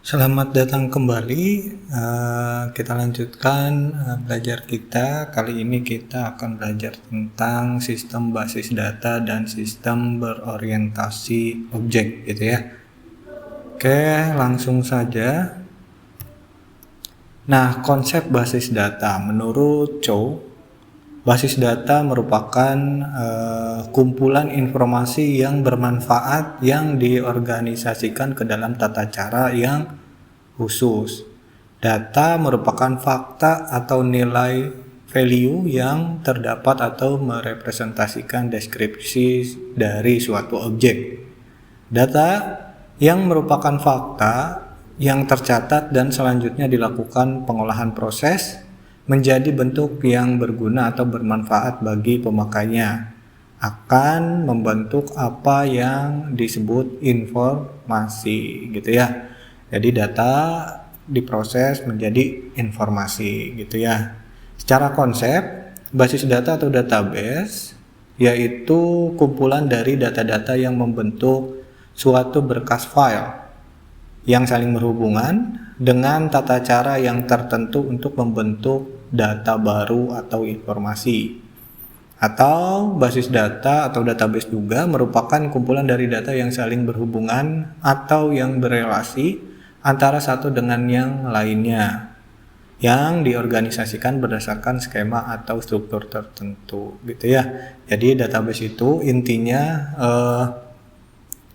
Selamat datang kembali. Kita lanjutkan belajar kita. Kali ini kita akan belajar tentang sistem basis data dan sistem berorientasi objek, gitu ya. Oke, langsung saja. Nah, konsep basis data menurut Chow, basis data merupakan kumpulan informasi yang bermanfaat yang diorganisasikan ke dalam tata cara yang khusus. Data merupakan fakta atau nilai value yang terdapat atau merepresentasikan deskripsi dari suatu objek. Data yang merupakan fakta yang tercatat dan selanjutnya dilakukan pengolahan proses menjadi bentuk yang berguna atau bermanfaat bagi pemakainya, akan membentuk apa yang disebut informasi, gitu ya. Jadi data diproses menjadi informasi, gitu ya. Secara konsep, basis data atau database yaitu kumpulan dari data-data yang membentuk suatu berkas file yang saling berhubungan dengan tata cara yang tertentu untuk membentuk data baru atau informasi. Atau basis data atau database juga merupakan kumpulan dari data yang saling berhubungan atau yang berelasi antara satu dengan yang lainnya, yang diorganisasikan berdasarkan skema atau struktur tertentu, gitu ya. Jadi database itu intinya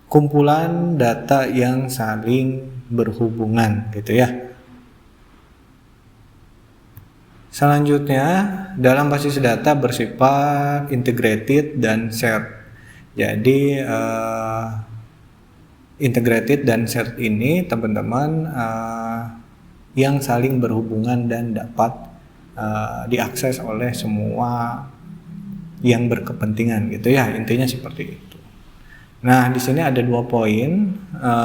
kumpulan data yang saling berhubungan, gitu ya. Selanjutnya, dalam basis data bersifat integrated dan shared. Jadi integrated dan shared ini teman-teman yang saling berhubungan dan dapat diakses oleh semua yang berkepentingan, gitu ya. Intinya seperti itu. Nah, di sini ada 2 poin.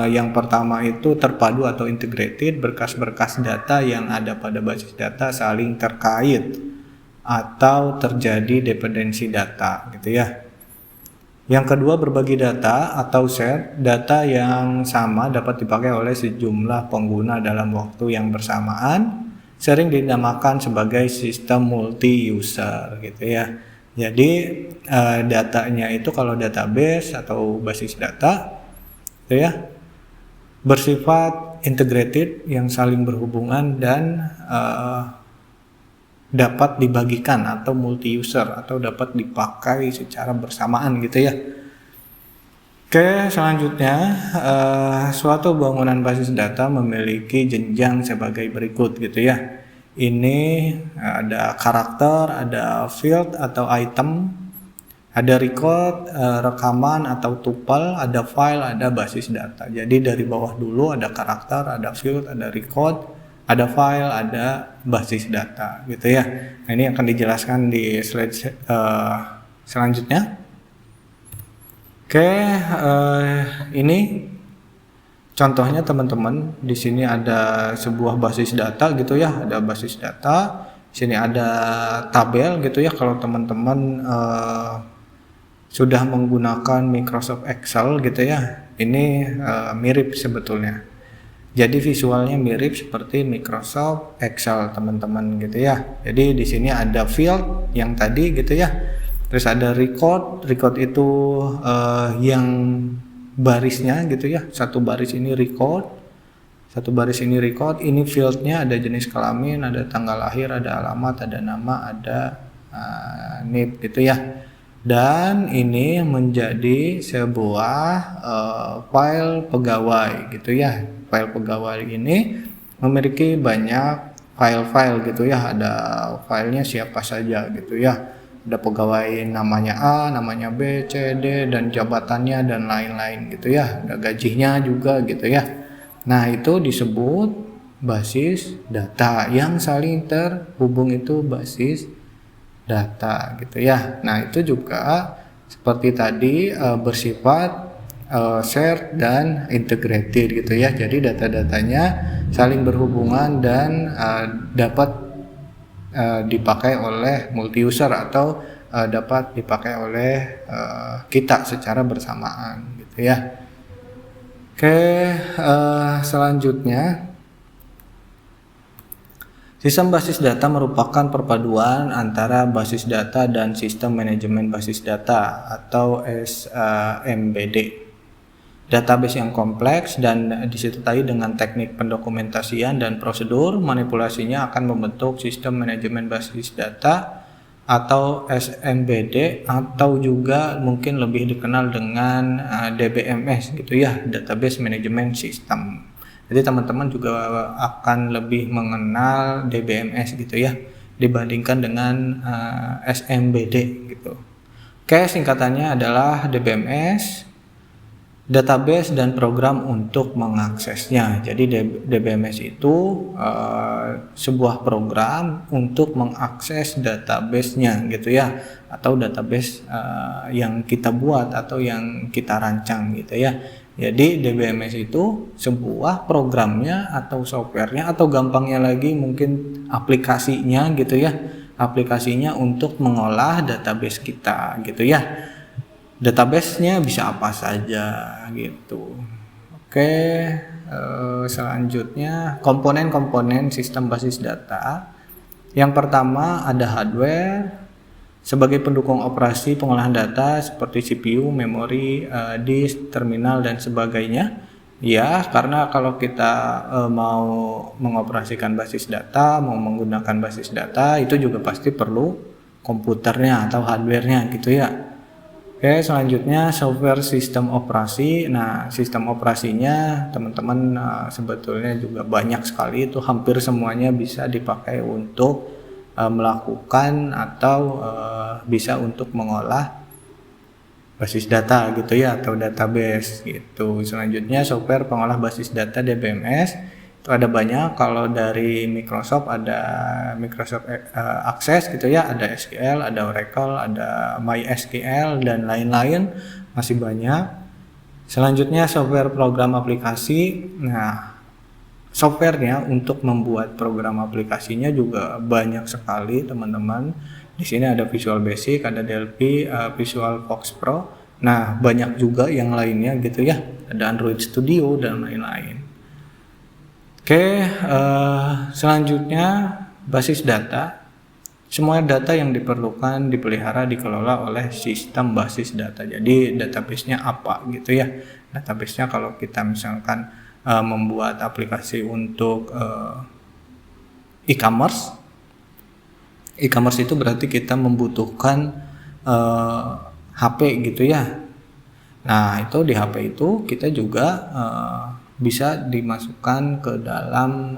Yang pertama itu terpadu atau integrated, berkas-berkas data yang ada pada basis data saling terkait atau terjadi dependensi data, gitu ya. Yang kedua, berbagi data atau share, data yang sama dapat dipakai oleh sejumlah pengguna dalam waktu yang bersamaan, sering dinamakan sebagai sistem multi-user, gitu ya. Jadi datanya itu kalau database atau basis data, gitu ya, bersifat integrated yang saling berhubungan dan dapat dibagikan atau multi-user atau dapat dipakai secara bersamaan, gitu ya. Oke, selanjutnya suatu bangunan basis data memiliki jenjang sebagai berikut, gitu ya. Ini ada karakter, ada field atau item, ada record, rekaman atau tuple, ada file, ada basis data. Jadi dari bawah dulu ada karakter, ada field, ada record, ada file, ada basis data, gitu ya. Nah, ini akan dijelaskan di slide selanjutnya. Oke, ini contohnya teman-teman. Di sini ada sebuah basis data, gitu ya. Ada basis data. Di sini ada tabel, gitu ya. Kalau teman-teman sudah menggunakan Microsoft Excel, gitu ya. Ini mirip sebetulnya. Jadi visualnya mirip seperti Microsoft Excel, teman-teman, gitu ya. Jadi di sini ada field yang tadi, gitu ya. Terus ada record itu yang barisnya, gitu ya. Satu baris ini record, satu baris ini record. Ini fieldnya ada jenis kelamin, ada tanggal lahir, ada alamat, ada nama, ada NIP, gitu ya. Dan ini menjadi sebuah file pegawai, gitu ya. File pegawai ini memiliki banyak file-file, gitu ya. Ada filenya siapa saja, gitu ya. Ada pegawai namanya A, namanya B, C, D, dan jabatannya dan lain-lain, gitu ya. Ada gajinya juga, gitu ya. Nah, itu disebut basis data. Yang saling terhubung itu basis data, gitu ya. Nah, itu juga seperti tadi bersifat shared dan integrated, gitu ya. Jadi data-datanya saling berhubungan dan dapat dipakai oleh multi-user atau dapat dipakai oleh kita secara bersamaan, gitu ya. Oke, selanjutnya, sistem basis data merupakan perpaduan antara basis data dan sistem manajemen basis data atau SMBD. Database yang kompleks dan disertai dengan teknik pendokumentasian dan prosedur manipulasinya akan membentuk sistem manajemen basis data atau SMBD, atau juga mungkin lebih dikenal dengan DBMS gitu ya, Database Management System. Jadi teman-teman juga akan lebih mengenal DBMS gitu ya dibandingkan dengan SMBD gitu. Oke, singkatannya adalah DBMS, database dan program untuk mengaksesnya. Jadi DBMS itu sebuah program untuk mengakses database-nya gitu ya, atau database yang kita buat atau yang kita rancang gitu ya. Jadi DBMS itu sebuah programnya atau softwarenya, atau gampangnya lagi mungkin aplikasinya gitu ya, aplikasinya untuk mengolah database kita gitu ya. Database-nya bisa apa saja gitu. Oke, selanjutnya komponen-komponen sistem basis data. Yang pertama ada hardware sebagai pendukung operasi pengolahan data seperti CPU, memori, disk, terminal dan sebagainya. Ya, karena kalau kita mau mengoperasikan basis data, mau menggunakan basis data, itu juga pasti perlu komputernya atau hardware-nya gitu ya. Oke, selanjutnya software sistem operasi. Nah, sistem operasinya teman-teman sebetulnya juga banyak sekali, itu hampir semuanya bisa dipakai untuk melakukan atau bisa untuk mengolah basis data gitu ya, atau database gitu. Selanjutnya software pengolah basis data DBMS. Ada banyak. Kalau dari Microsoft ada Microsoft Access gitu ya, ada SQL, ada Oracle, ada MySQL dan lain-lain, masih banyak. Selanjutnya software program aplikasi. Nah, softwarenya untuk membuat program aplikasinya juga banyak sekali teman-teman. Di sini ada Visual Basic, ada DLP, Visual Fox Pro. Nah, banyak juga yang lainnya gitu ya, ada Android Studio dan lain-lain. Oke, selanjutnya basis data. Semua data yang diperlukan, dipelihara, dikelola oleh sistem basis data. Jadi database-nya apa gitu ya. Database-nya kalau kita misalkan membuat aplikasi untuk e-commerce. E-commerce itu berarti kita membutuhkan HP gitu ya. Nah, itu di HP itu kita juga bisa dimasukkan ke dalam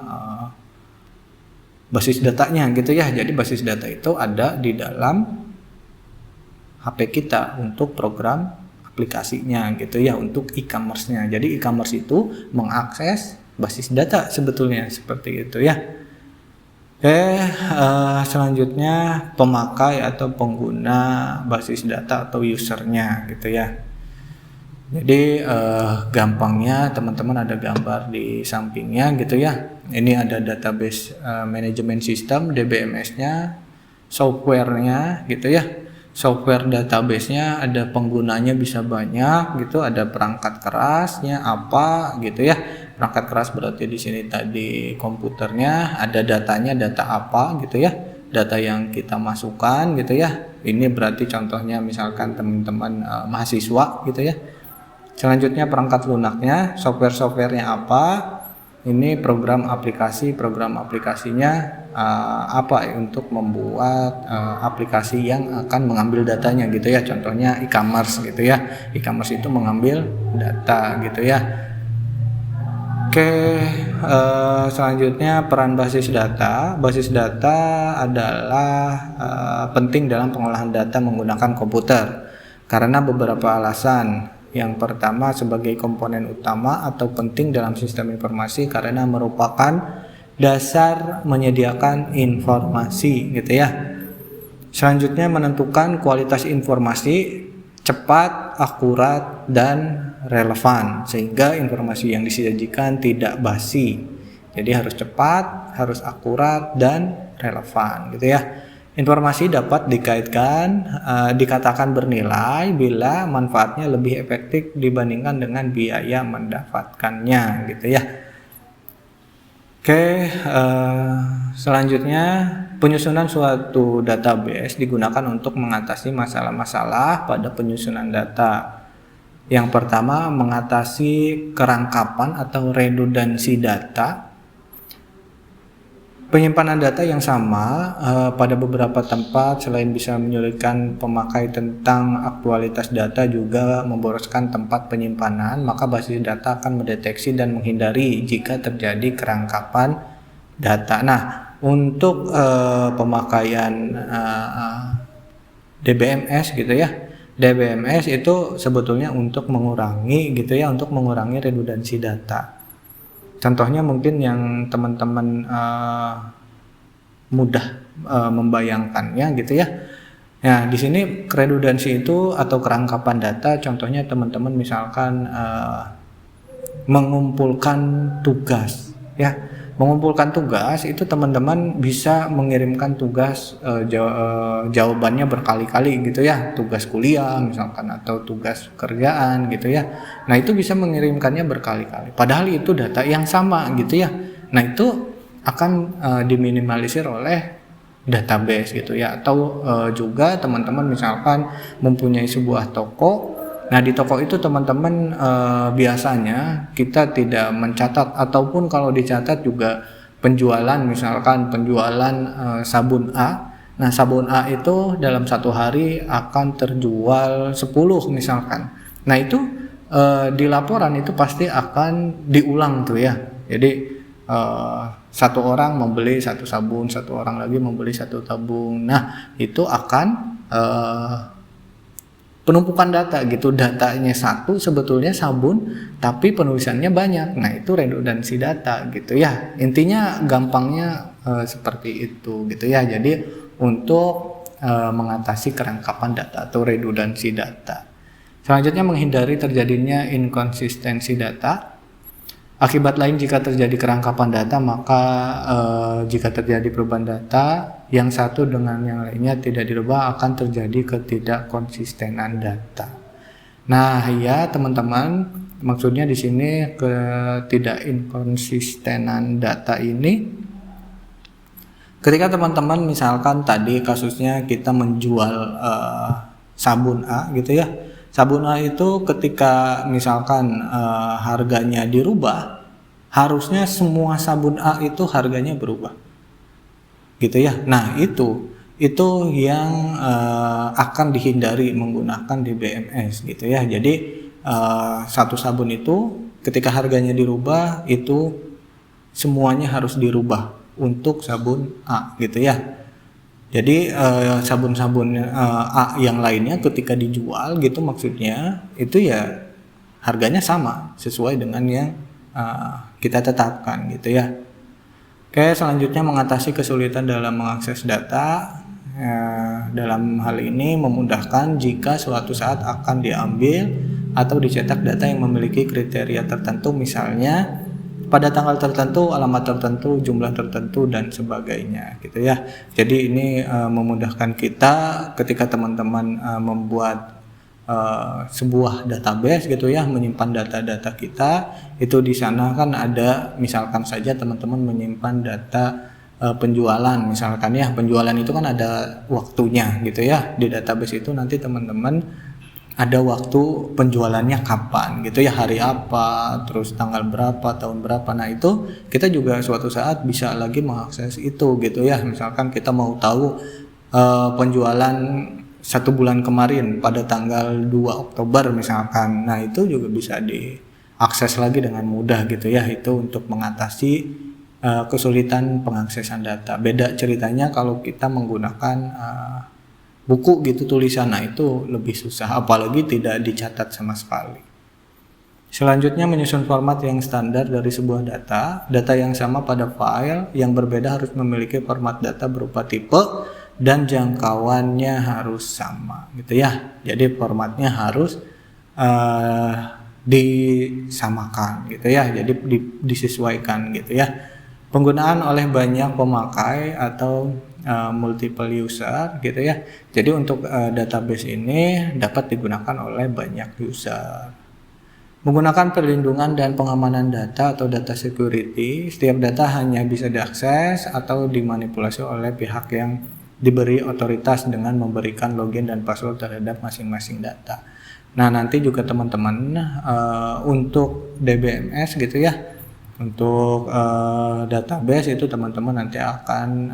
basis datanya gitu ya. Jadi basis data itu ada di dalam HP kita untuk program aplikasinya gitu ya, untuk e-commerce-nya. Jadi e-commerce itu mengakses basis data sebetulnya, seperti itu ya. Oke, selanjutnya pemakai atau pengguna basis data atau usernya gitu ya. Jadi gampangnya teman-teman ada gambar di sampingnya gitu ya. Ini ada database management system DBMS-nya, softwarenya gitu ya. Software database-nya ada penggunanya bisa banyak gitu, ada perangkat kerasnya apa gitu ya. Perangkat keras berarti di sini tadi komputernya, ada datanya, data apa gitu ya. Data yang kita masukkan gitu ya. Ini berarti contohnya misalkan teman-teman mahasiswa gitu ya. Selanjutnya perangkat lunaknya, software-softwarenya apa, ini program aplikasinya apa untuk membuat aplikasi yang akan mengambil datanya gitu ya. Contohnya e-commerce gitu ya, e-commerce itu mengambil data gitu ya. Oke, selanjutnya peran basis data. Basis data adalah penting dalam pengolahan data menggunakan komputer karena beberapa alasan. Yang pertama, sebagai komponen utama atau penting dalam sistem informasi karena merupakan dasar menyediakan informasi gitu ya. Selanjutnya, menentukan kualitas informasi cepat, akurat, dan relevan sehingga informasi yang disajikan tidak basi. Jadi harus cepat, harus akurat, dan relevan gitu ya. Informasi dapat dikatakan bernilai bila manfaatnya lebih efektif dibandingkan dengan biaya mendapatkannya, gitu ya. Oke, selanjutnya penyusunan suatu database digunakan untuk mengatasi masalah-masalah pada penyusunan data. Yang pertama, mengatasi kerangkapan atau redundansi data. Penyimpanan data yang sama pada beberapa tempat selain bisa menyulitkan pemakai tentang aktualitas data juga memboroskan tempat penyimpanan, maka basis data akan mendeteksi dan menghindari jika terjadi kerangkapan data. Nah, untuk pemakaian DBMS gitu ya. DBMS itu sebetulnya untuk mengurangi gitu ya, untuk mengurangi redundansi data. Contohnya mungkin yang teman-teman mudah membayangkannya gitu ya. Nah, di sini redundansi itu atau kerangkapan data, contohnya teman-teman misalkan mengumpulkan tugas ya. Mengumpulkan tugas itu teman-teman bisa mengirimkan tugas jawabannya berkali-kali gitu ya, tugas kuliah misalkan atau tugas kerjaan gitu ya. Nah, itu bisa mengirimkannya berkali-kali padahal itu data yang sama gitu ya. Nah, itu akan diminimalisir oleh database gitu ya. Atau juga teman-teman misalkan mempunyai sebuah toko. Nah, di toko itu teman-teman biasanya kita tidak mencatat, ataupun kalau dicatat juga penjualan, misalkan penjualan sabun A. Nah, sabun A itu dalam satu hari akan terjual 10 misalkan. Nah, itu di laporan itu pasti akan diulang tuh ya. Jadi satu orang membeli satu sabun, satu orang lagi membeli satu tabung. Nah, itu akan penumpukan data gitu, datanya satu sebetulnya sabun tapi penulisannya banyak. Nah, itu redundansi data gitu ya. Intinya gampangnya seperti itu gitu ya. Jadi untuk mengatasi kerangkapan data atau redundansi data. Selanjutnya, menghindari terjadinya inkonsistensi data. Akibat lain jika terjadi kerangkapan data, maka jika terjadi perubahan data yang satu dengan yang lainnya tidak dirubah, akan terjadi ketidakkonsistenan data. Nah, ya teman-teman, maksudnya di sini ketidakinkonsistenan data ini ketika teman-teman misalkan tadi kasusnya kita menjual sabun A gitu ya. Sabun A itu ketika misalkan harganya dirubah, harusnya semua sabun A itu harganya berubah, gitu ya. Nah, itu yang akan dihindari menggunakan DBMS gitu ya. Jadi satu sabun itu ketika harganya dirubah itu semuanya harus dirubah untuk sabun A gitu ya. Jadi sabun-sabun A yang lainnya ketika dijual gitu maksudnya itu ya harganya sama sesuai dengan yang kita tetapkan gitu ya. Oke, selanjutnya mengatasi kesulitan dalam mengakses data. Dalam hal ini memudahkan jika suatu saat akan diambil atau dicetak data yang memiliki kriteria tertentu, misalnya pada tanggal tertentu, alamat tertentu, jumlah tertentu, dan sebagainya gitu ya. Jadi ini memudahkan kita ketika teman-teman membuat sebuah database gitu ya, menyimpan data-data kita. Itu di sana kan ada, misalkan saja teman-teman menyimpan data penjualan misalkan ya. Penjualan itu kan ada waktunya gitu ya. Di database itu nanti teman-teman ada waktu penjualannya kapan gitu ya, hari apa, terus tanggal berapa, tahun berapa. Nah, itu kita juga suatu saat bisa lagi mengakses itu gitu ya. Misalkan kita mau tahu penjualan 1 bulan kemarin pada tanggal 2 Oktober misalkan. Nah, itu juga bisa diakses lagi dengan mudah gitu ya. Itu untuk mengatasi kesulitan pengaksesan data. Beda ceritanya kalau kita menggunakan buku gitu tulisan, nah itu lebih susah, apalagi tidak dicatat sama sekali. Selanjutnya, menyusun format yang standar dari sebuah data. Data yang sama pada file yang berbeda harus memiliki format data berupa tipe dan jangkauannya harus sama gitu ya. Jadi formatnya harus disamakan gitu ya, jadi disesuaikan gitu ya. Penggunaan oleh banyak pemakai atau multiple user gitu ya. Jadi untuk database ini dapat digunakan oleh banyak user. Menggunakan perlindungan dan pengamanan data atau data security, setiap data hanya bisa diakses atau dimanipulasi oleh pihak yang diberi otoritas dengan memberikan login dan password terhadap masing-masing data. Nah, nanti juga teman-teman untuk DBMS gitu ya, untuk database itu teman-teman nanti akan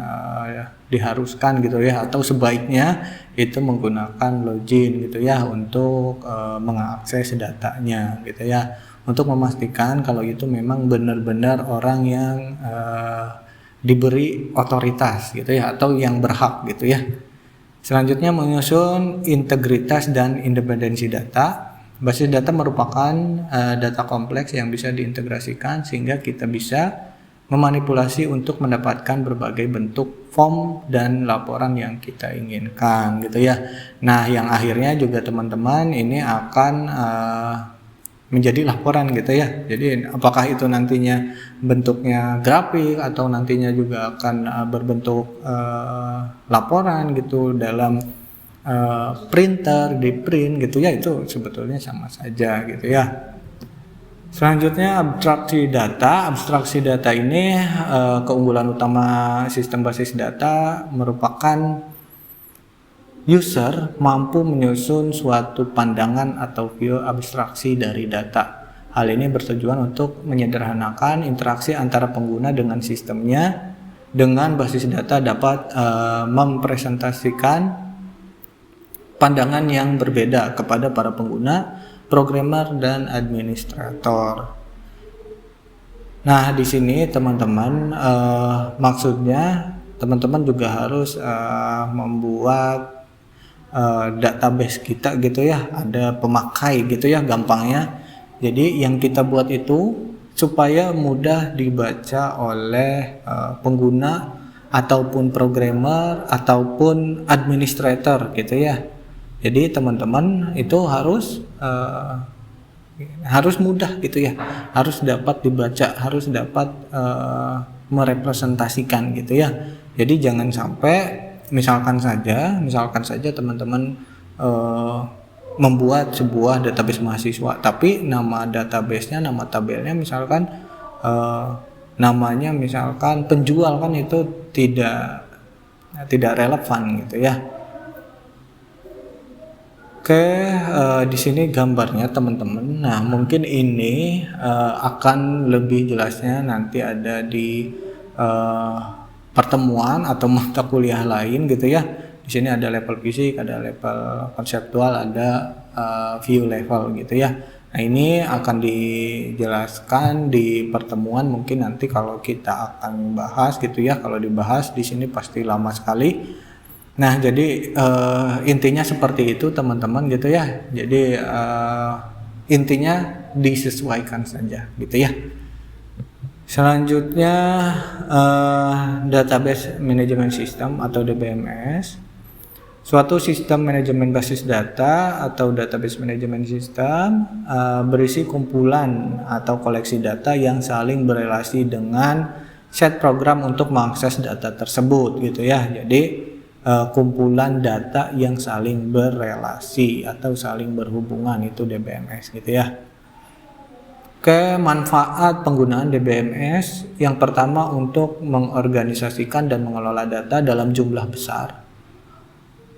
diharuskan gitu ya, atau sebaiknya itu menggunakan login gitu ya untuk mengakses datanya gitu ya, untuk memastikan kalau itu memang benar-benar orang yang diberi otoritas gitu ya, atau yang berhak gitu ya. Selanjutnya menyusun integritas dan independensi data. Basis data merupakan data kompleks yang bisa diintegrasikan sehingga kita bisa memanipulasi untuk mendapatkan berbagai bentuk form dan laporan yang kita inginkan gitu ya. Nah, yang akhirnya juga teman-teman ini akan menjadi laporan gitu ya. Jadi apakah itu nantinya bentuknya grafik atau nantinya juga akan berbentuk laporan gitu dalam printer, di print gitu ya, itu sebetulnya sama saja gitu ya. Selanjutnya abstraksi data. Abstraksi data ini keunggulan utama sistem basis data merupakan user mampu menyusun suatu pandangan atau view abstraksi dari data. Hal ini bertujuan untuk menyederhanakan interaksi antara pengguna dengan sistemnya. Dengan basis data dapat mempresentasikan pandangan yang berbeda kepada para pengguna, programmer, dan administrator. Nah, di sini teman-teman maksudnya teman-teman juga harus membuat database kita gitu ya, ada pemakai gitu ya gampangnya. Jadi yang kita buat itu supaya mudah dibaca oleh pengguna ataupun programmer ataupun administrator gitu ya. Jadi teman-teman itu harus mudah gitu ya, harus dapat dibaca, harus dapat merepresentasikan gitu ya. Jadi jangan sampai misalkan saja teman-teman membuat sebuah database mahasiswa, tapi nama databasenya, nama tabelnya misalkan namanya misalkan penjual, kan itu tidak relevan gitu ya. Oke, di sini gambarnya teman-teman. Nah, mungkin ini akan lebih jelasnya nanti ada di pertemuan atau mata kuliah lain gitu ya. Di sini ada level fisik, ada level konseptual, ada view level gitu ya. Nah, ini akan dijelaskan di pertemuan mungkin nanti kalau kita akan bahas gitu ya. Kalau dibahas di sini pasti lama sekali. Nah, jadi intinya seperti itu teman-teman gitu ya. Jadi intinya disesuaikan saja gitu ya. Selanjutnya database management system atau DBMS. Suatu sistem manajemen basis data atau database management system berisi kumpulan atau koleksi data yang saling berelasi dengan set program untuk mengakses data tersebut gitu ya. Jadi kumpulan data yang saling berelasi atau saling berhubungan itu DBMS gitu ya. Oke, manfaat penggunaan DBMS yang pertama untuk mengorganisasikan dan mengelola data dalam jumlah besar,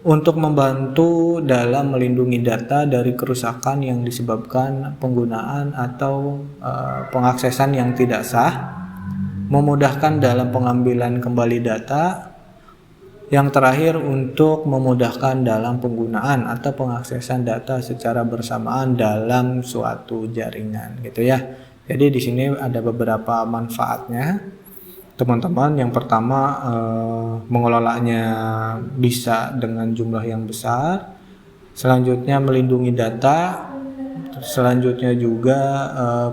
untuk membantu dalam melindungi data dari kerusakan yang disebabkan penggunaan atau pengaksesan yang tidak sah, memudahkan dalam pengambilan kembali data, yang terakhir untuk memudahkan dalam penggunaan atau pengaksesan data secara bersamaan dalam suatu jaringan gitu ya. Jadi di sini ada beberapa manfaatnya teman-teman. Yang pertama mengelolanya bisa dengan jumlah yang besar. Selanjutnya melindungi data. Selanjutnya juga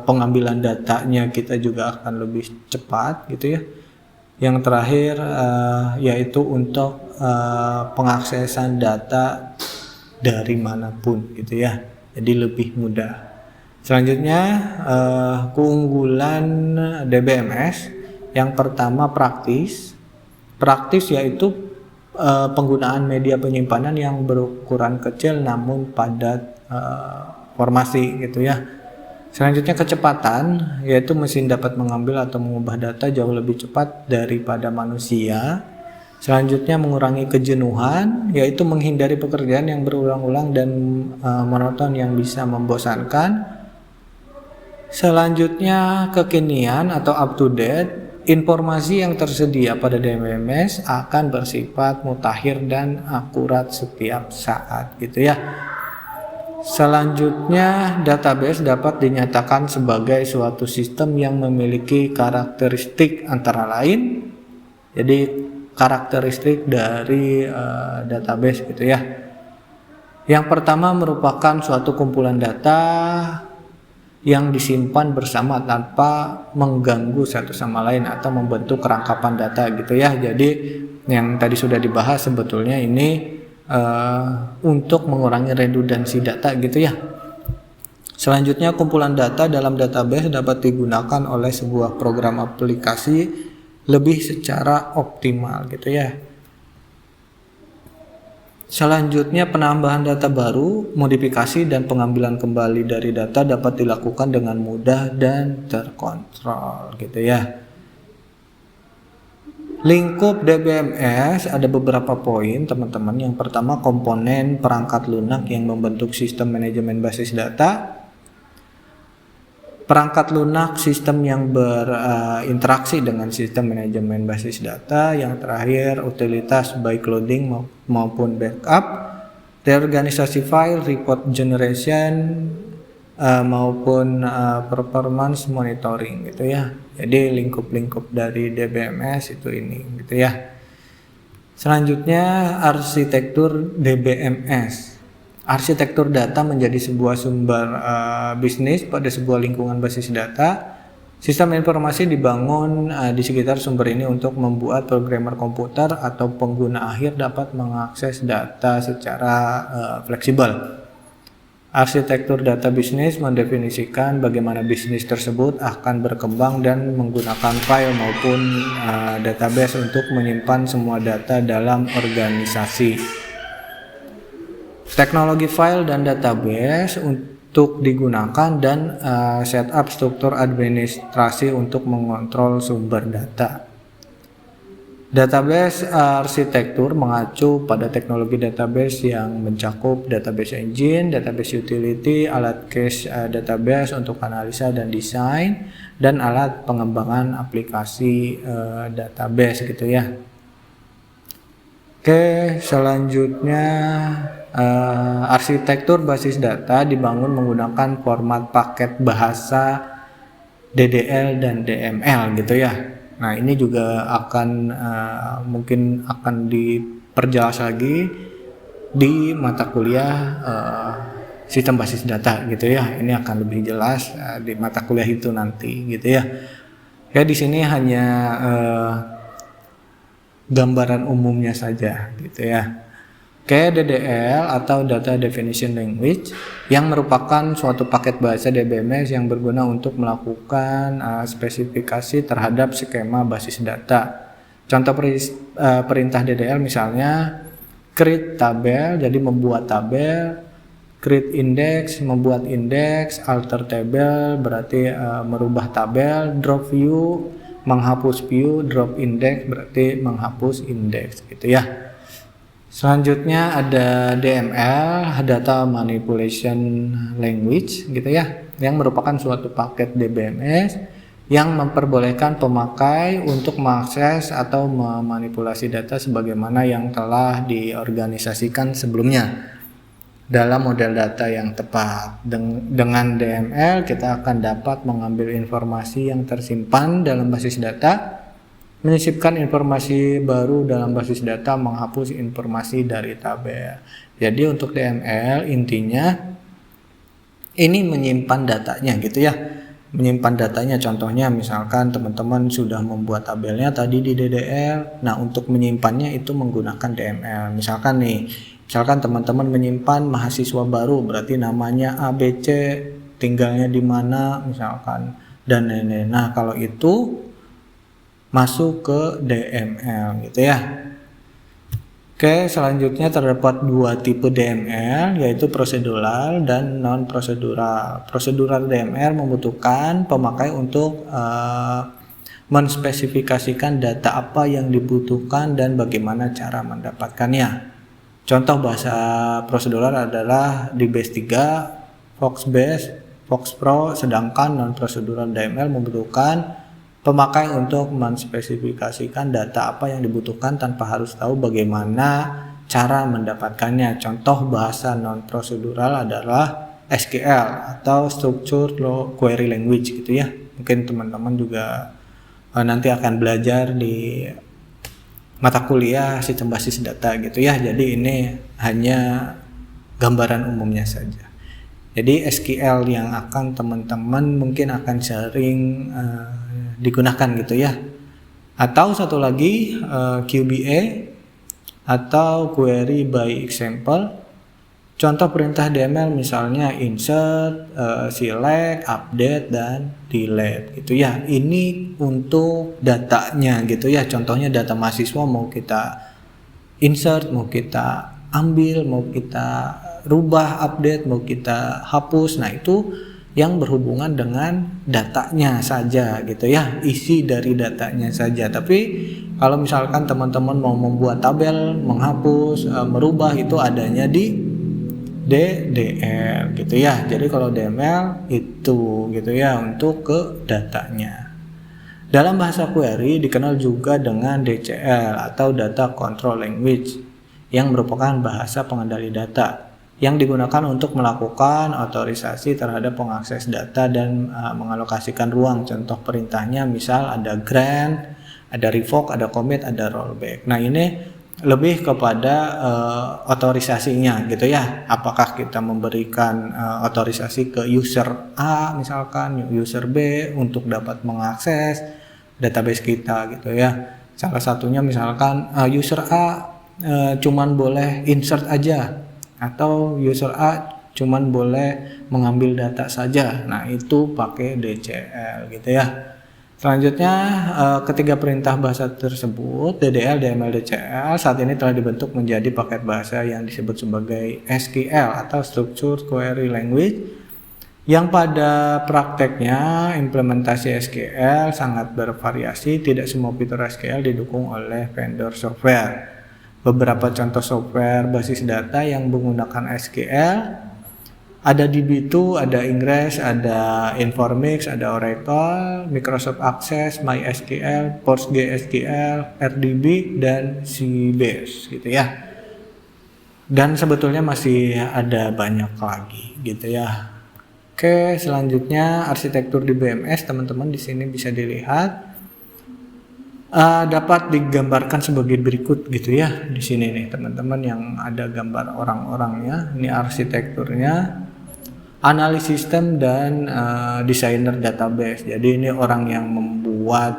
pengambilan datanya kita juga akan lebih cepat gitu ya. Yang terakhir yaitu untuk pengaksesan data dari manapun gitu ya, jadi lebih mudah. Selanjutnya keunggulan DBMS yang pertama praktis yaitu penggunaan media penyimpanan yang berukuran kecil namun padat formasi gitu ya. Selanjutnya kecepatan, yaitu mesin dapat mengambil atau mengubah data jauh lebih cepat daripada manusia. Selanjutnya mengurangi kejenuhan, yaitu menghindari pekerjaan yang berulang-ulang dan monoton yang bisa membosankan. Selanjutnya kekinian atau up to date. Informasi yang tersedia pada DBMS akan bersifat mutakhir dan akurat setiap saat gitu ya. Selanjutnya database dapat dinyatakan sebagai suatu sistem yang memiliki karakteristik antara lain. Jadi karakteristik dari database gitu ya. Yang pertama merupakan suatu kumpulan data yang disimpan bersama tanpa mengganggu satu sama lain atau membentuk kerangkapan data gitu ya. Jadi yang tadi sudah dibahas sebetulnya ini untuk mengurangi redundansi data gitu ya. Selanjutnya kumpulan data dalam database dapat digunakan oleh sebuah program aplikasi lebih secara optimal gitu ya. Selanjutnya penambahan data baru, modifikasi dan pengambilan kembali dari data dapat dilakukan dengan mudah dan terkontrol gitu ya. Lingkup DBMS ada beberapa poin teman-teman. Yang pertama komponen perangkat lunak yang membentuk sistem manajemen basis data. Perangkat lunak sistem yang berinteraksi dengan sistem manajemen basis data. Yang terakhir utilitas baik loading maupun backup, reorganisasi file, report generation maupun performance monitoring gitu ya. Jadi lingkup-lingkup dari DBMS itu ini gitu ya. Selanjutnya arsitektur DBMS. Arsitektur data menjadi sebuah sumber bisnis pada sebuah lingkungan basis data. Sistem informasi dibangun di sekitar sumber ini untuk membuat programmer komputer atau pengguna akhir dapat mengakses data secara fleksibel. Arsitektur data bisnis mendefinisikan bagaimana bisnis tersebut akan berkembang dan menggunakan file maupun database untuk menyimpan semua data dalam organisasi. Teknologi file dan database untuk digunakan dan setup struktur administrasi untuk mengontrol sumber data. Database arsitektur mengacu pada teknologi database yang mencakup database engine, database utility, alat cache database untuk analisa dan desain, dan alat pengembangan aplikasi database gitu ya. Oke, selanjutnya arsitektur basis data dibangun menggunakan format paket bahasa DDL dan DML gitu ya. Nah ini juga akan mungkin akan diperjelas lagi di mata kuliah sistem basis data gitu ya. Ini akan lebih jelas di mata kuliah itu nanti gitu ya. Ya di sini hanya gambaran umumnya saja gitu ya. Oke, DDL atau Data Definition Language yang merupakan suatu paket bahasa DBMS yang berguna untuk melakukan spesifikasi terhadap skema basis data. Contoh perintah DDL misalnya create tabel, jadi membuat tabel, create index, membuat indeks, alter table berarti merubah tabel, drop view, menghapus view, drop index berarti menghapus indeks gitu ya. Selanjutnya ada DML, Data Manipulation Language gitu ya, yang merupakan suatu paket DBMS yang memperbolehkan pemakai untuk mengakses atau memanipulasi data sebagaimana yang telah diorganisasikan sebelumnya dalam model data yang tepat. Dengan DML kita akan dapat mengambil informasi yang tersimpan dalam basis data, menyisipkan informasi baru dalam basis data, menghapus informasi dari tabel. Jadi untuk DML intinya ini menyimpan datanya gitu ya. Menyimpan datanya contohnya misalkan teman-teman sudah membuat tabelnya tadi di DDL. Nah untuk menyimpannya itu menggunakan DML. Misalkan teman-teman menyimpan mahasiswa baru berarti namanya ABC, tinggalnya di mana misalkan dan lain-lain. Nah kalau itu masuk ke DML gitu ya. Oke, selanjutnya terdapat dua tipe DML, yaitu prosedural dan non-prosedural. Prosedural DML membutuhkan pemakai untuk menspesifikasikan data apa yang dibutuhkan dan bagaimana cara mendapatkannya. Contoh bahasa prosedural adalah di base 3, Foxbase, Foxpro, sedangkan non-prosedural DML membutuhkan pemakai untuk menspesifikasikan data apa yang dibutuhkan tanpa harus tahu bagaimana cara mendapatkannya. Contoh bahasa non-prosedural adalah SQL atau Structured Query Language gitu ya. Mungkin teman-teman juga nanti akan belajar di mata kuliah sistem basis data gitu ya. Jadi ini hanya gambaran umumnya saja. Jadi SQL yang akan teman-teman mungkin akan sering digunakan gitu ya. Atau satu lagi QBA atau Query by Example. Contoh perintah DML misalnya insert, select, update, dan delete gitu ya. Ini untuk datanya gitu ya. Contohnya data mahasiswa mau kita insert, mau kita ambil, mau kita rubah, update, mau kita hapus. Nah itu yang berhubungan dengan datanya saja gitu ya, isi dari datanya saja. Tapi kalau misalkan teman-teman mau membuat tabel, menghapus, merubah, itu adanya di DDL gitu ya. Jadi kalau DML itu gitu ya untuk ke datanya. Dalam bahasa query dikenal juga dengan DCL atau Data Control Language yang merupakan bahasa pengendali data yang digunakan untuk melakukan otorisasi terhadap pengakses data dan mengalokasikan ruang. Contoh perintahnya misal ada grant, ada revoke, ada commit, ada rollback. Nah ini lebih kepada otorisasinya gitu ya. Apakah kita memberikan otorisasi ke user A misalkan, user B untuk dapat mengakses database kita gitu ya. Salah satunya misalkan user A cuman boleh insert aja, atau user A cuman boleh mengambil data saja. Nah itu pakai DCL gitu ya. Selanjutnya ketiga perintah bahasa tersebut DDL, DML, DCL saat ini telah dibentuk menjadi paket bahasa yang disebut sebagai SQL atau Structured Query Language, yang pada prakteknya implementasi SQL sangat bervariasi. Tidak semua fitur SQL didukung oleh vendor software. Beberapa contoh software basis data yang menggunakan SQL ada DB2, ada Ingress, ada Informix, ada Oracle, Microsoft Access, MySQL, PostgreSQL, RDB, dan Sybase gitu ya. Dan sebetulnya masih ada banyak lagi gitu ya. Oke, selanjutnya arsitektur di BMS teman-teman di sini bisa dilihat. Dapat digambarkan sebagai berikut gitu ya. Di sini nih teman-teman yang ada gambar orang-orangnya. Ini arsitekturnya, analis sistem, dan desainer database. Jadi ini orang yang membuat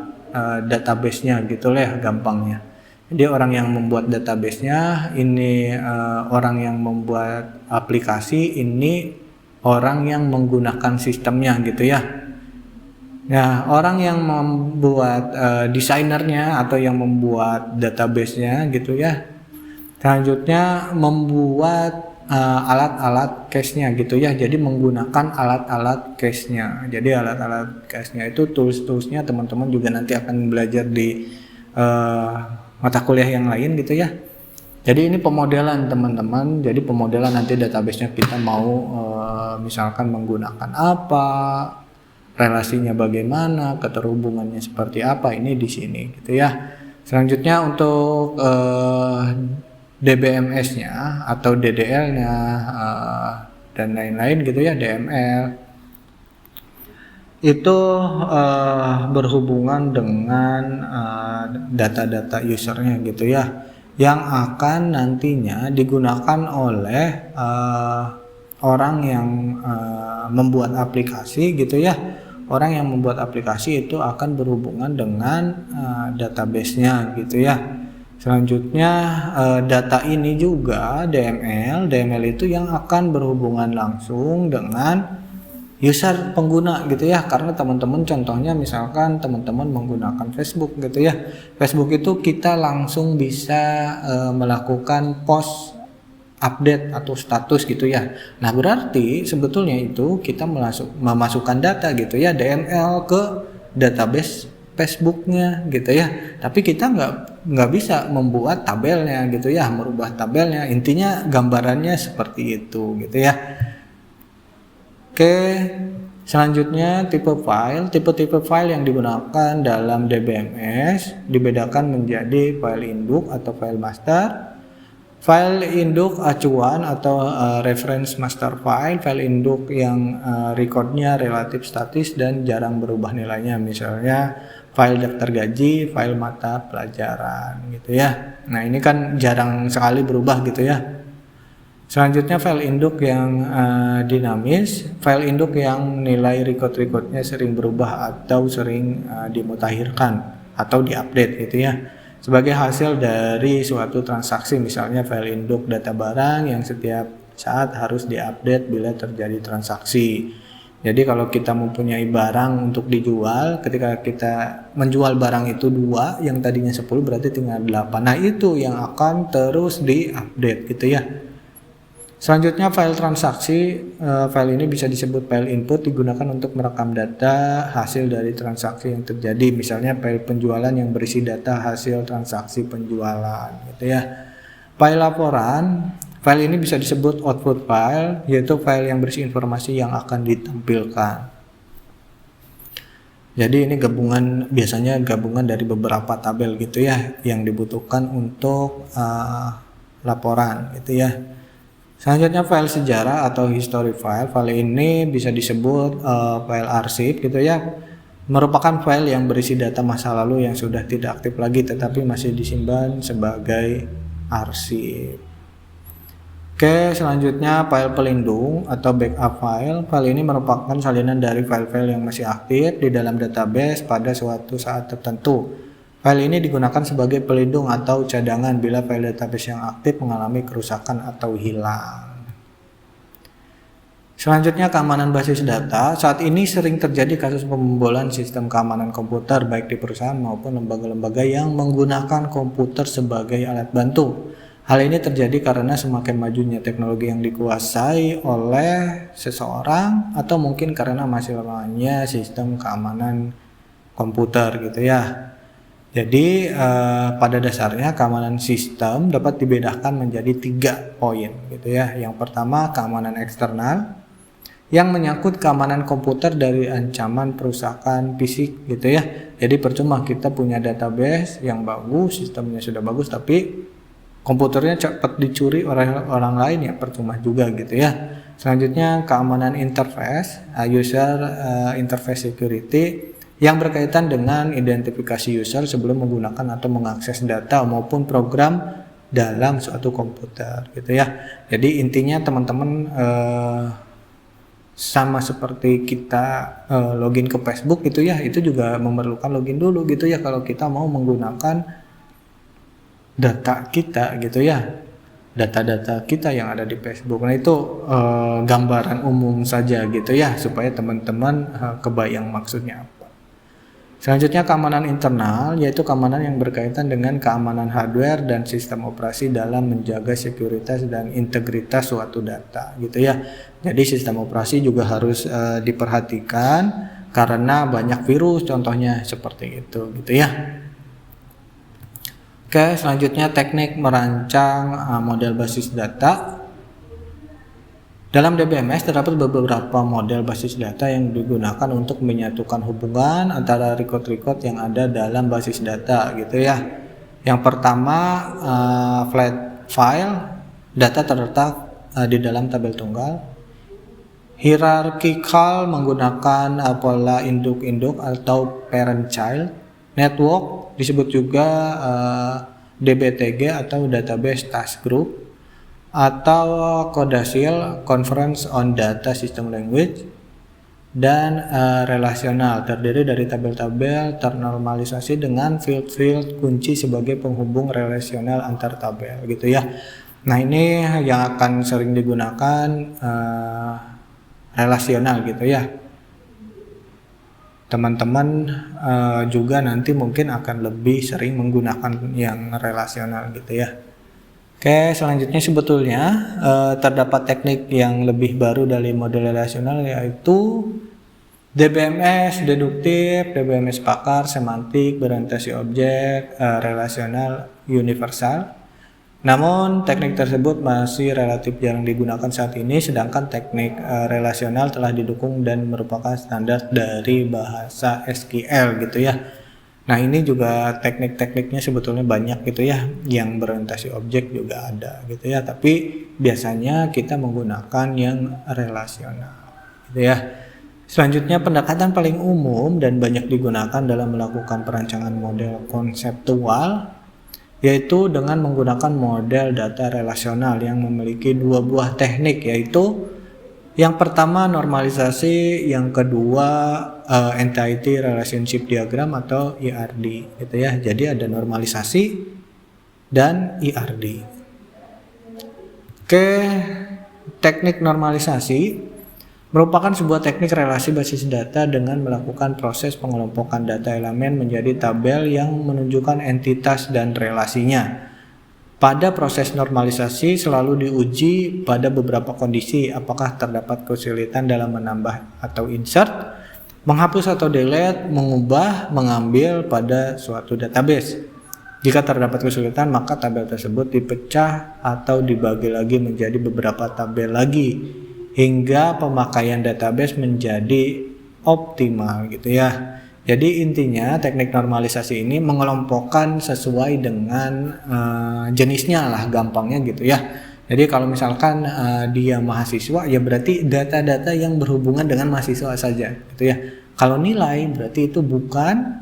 database-nya gitu lah ya gampangnya. Jadi orang yang membuat database-nya, ini orang yang membuat aplikasi, ini orang yang menggunakan sistemnya gitu ya. Nah, orang yang membuat desainernya atau yang membuat database-nya gitu ya. Selanjutnya membuat alat-alat cache-nya gitu ya. Jadi menggunakan alat-alat cache-nya. Jadi alat-alat cache-nya itu tools-toolsnya teman-teman juga nanti akan belajar di mata kuliah yang lain gitu ya. Jadi ini pemodelan teman-teman. Jadi pemodelan nanti database-nya kita mau misalkan menggunakan apa, relasinya bagaimana, keterhubungannya seperti apa, ini di sini gitu ya. Selanjutnya untuk DBMS-nya atau DDL-nya dan lain-lain gitu ya, DML itu berhubungan dengan data-data usernya gitu ya, yang akan nantinya digunakan oleh orang yang membuat aplikasi gitu ya. Orang yang membuat aplikasi itu akan berhubungan dengan database-nya gitu ya. Selanjutnya data ini juga DML itu yang akan berhubungan langsung dengan user pengguna gitu ya, karena teman-teman contohnya misalkan teman-teman menggunakan Facebook gitu ya. Facebook itu kita langsung bisa melakukan post update atau status gitu ya. Nah berarti sebetulnya itu kita memasukkan data gitu ya, DML ke database Facebooknya gitu ya. Tapi kita nggak bisa membuat tabelnya gitu ya, merubah tabelnya. Intinya gambarannya seperti itu gitu ya. Oke, selanjutnya tipe file. Tipe-tipe file yang digunakan dalam DBMS dibedakan menjadi file induk atau file master, file induk acuan atau reference master file, file induk yang recordnya relatif statis dan jarang berubah nilainya, misalnya file daftar gaji, file mata pelajaran gitu ya. Nah ini kan jarang sekali berubah gitu ya. Selanjutnya file induk yang dinamis, file induk yang nilai record-recordnya sering berubah atau sering dimutakhirkan atau diupdate gitu ya. Sebagai hasil dari suatu transaksi, misalnya file induk data barang yang setiap saat harus diupdate bila terjadi transaksi. Jadi kalau kita mempunyai barang untuk dijual, ketika kita menjual barang itu 2, yang tadinya 10 berarti tinggal 8. Nah itu yang akan terus diupdate gitu ya. Selanjutnya file transaksi, file ini bisa disebut file input, digunakan untuk merekam data hasil dari transaksi yang terjadi, misalnya file penjualan yang berisi data hasil transaksi penjualan gitu ya. File laporan, file ini bisa disebut output file, yaitu file yang berisi informasi yang akan ditampilkan. Jadi ini biasanya gabungan dari beberapa tabel gitu ya yang dibutuhkan untuk laporan gitu ya. Selanjutnya file sejarah atau history file. File ini bisa disebut file arsip gitu ya. Merupakan file yang berisi data masa lalu yang sudah tidak aktif lagi tetapi masih disimpan sebagai arsip. Oke, selanjutnya file pelindung atau backup file. File ini merupakan salinan dari file-file yang masih aktif di dalam database pada suatu saat tertentu. File ini digunakan sebagai pelindung atau cadangan bila file database yang aktif mengalami kerusakan atau hilang. Selanjutnya keamanan basis data. Saat ini sering terjadi kasus pembobolan sistem keamanan komputer baik di perusahaan maupun lembaga-lembaga yang menggunakan komputer sebagai alat bantu. Hal ini terjadi karena semakin majunya teknologi yang dikuasai oleh seseorang atau mungkin karena masih lamanya sistem keamanan komputer gitu ya. Jadi pada dasarnya keamanan sistem dapat dibedakan menjadi 3 poin gitu ya. Yang pertama keamanan eksternal yang menyangkut keamanan komputer dari ancaman perusakan fisik gitu ya. Jadi percuma kita punya database yang bagus, sistemnya sudah bagus tapi komputernya cepat dicuri oleh orang lain ya percuma juga gitu ya. Selanjutnya keamanan interface, user interface security yang berkaitan dengan identifikasi user sebelum menggunakan atau mengakses data maupun program dalam suatu komputer gitu ya. Jadi intinya teman-teman sama seperti kita login ke Facebook gitu ya, itu juga memerlukan login dulu gitu ya kalau kita mau menggunakan data kita gitu ya, data-data kita yang ada di Facebook. Nah itu gambaran umum saja gitu ya supaya teman-teman kebayang maksudnya apa. Selanjutnya keamanan internal, yaitu keamanan yang berkaitan dengan keamanan hardware dan sistem operasi dalam menjaga sekuritas dan integritas suatu data gitu ya. Jadi sistem operasi juga harus diperhatikan karena banyak virus contohnya seperti itu gitu ya. Oke, selanjutnya teknik merancang model basis data. Dalam DBMS terdapat beberapa model basis data yang digunakan untuk menyatukan hubungan antara record-record yang ada dalam basis data gitu ya. Yang pertama flat file, data terletak di dalam tabel tunggal. Hierarchical menggunakan pola induk-induk atau parent-child. Network disebut juga DBTG atau Database Task Group, atau Codasil Conference on Data System Language, dan relasional terdiri dari tabel-tabel ternormalisasi dengan field-field kunci sebagai penghubung relasional antar tabel gitu ya. Nah ini yang akan sering digunakan relasional gitu ya. teman-teman juga nanti mungkin akan lebih sering menggunakan yang relasional gitu ya. Oke, selanjutnya sebetulnya terdapat teknik yang lebih baru dari model relasional, yaitu DBMS deduktif, DBMS pakar, semantik, berorientasi objek, relasional, universal. Namun teknik tersebut masih relatif jarang digunakan saat ini, sedangkan teknik relasional telah didukung dan merupakan standar dari bahasa SQL gitu ya. Nah, ini juga teknik-tekniknya sebetulnya banyak gitu ya, yang berorientasi objek juga ada gitu ya, tapi biasanya kita menggunakan yang relasional gitu ya. Selanjutnya, pendekatan paling umum dan banyak digunakan dalam melakukan perancangan model konseptual yaitu dengan menggunakan model data relasional yang memiliki dua buah teknik, yaitu yang pertama normalisasi, yang kedua entity relationship diagram atau ERD gitu ya. Jadi ada normalisasi dan ERD. Oke, teknik normalisasi merupakan sebuah teknik relasi basis data dengan melakukan proses pengelompokan data elemen menjadi tabel yang menunjukkan entitas dan relasinya. Pada proses normalisasi selalu diuji pada beberapa kondisi, apakah terdapat kesulitan dalam menambah atau insert, menghapus atau delete, mengubah, mengambil pada suatu database. Jika terdapat kesulitan, maka tabel tersebut dipecah atau dibagi lagi menjadi beberapa tabel lagi hingga pemakaian database menjadi optimal gitu ya. Jadi intinya teknik normalisasi ini mengelompokkan sesuai dengan jenisnya lah, gampangnya gitu ya. Jadi kalau misalkan dia mahasiswa, ya berarti data-data yang berhubungan dengan mahasiswa saja gitu ya. Kalau nilai berarti itu bukan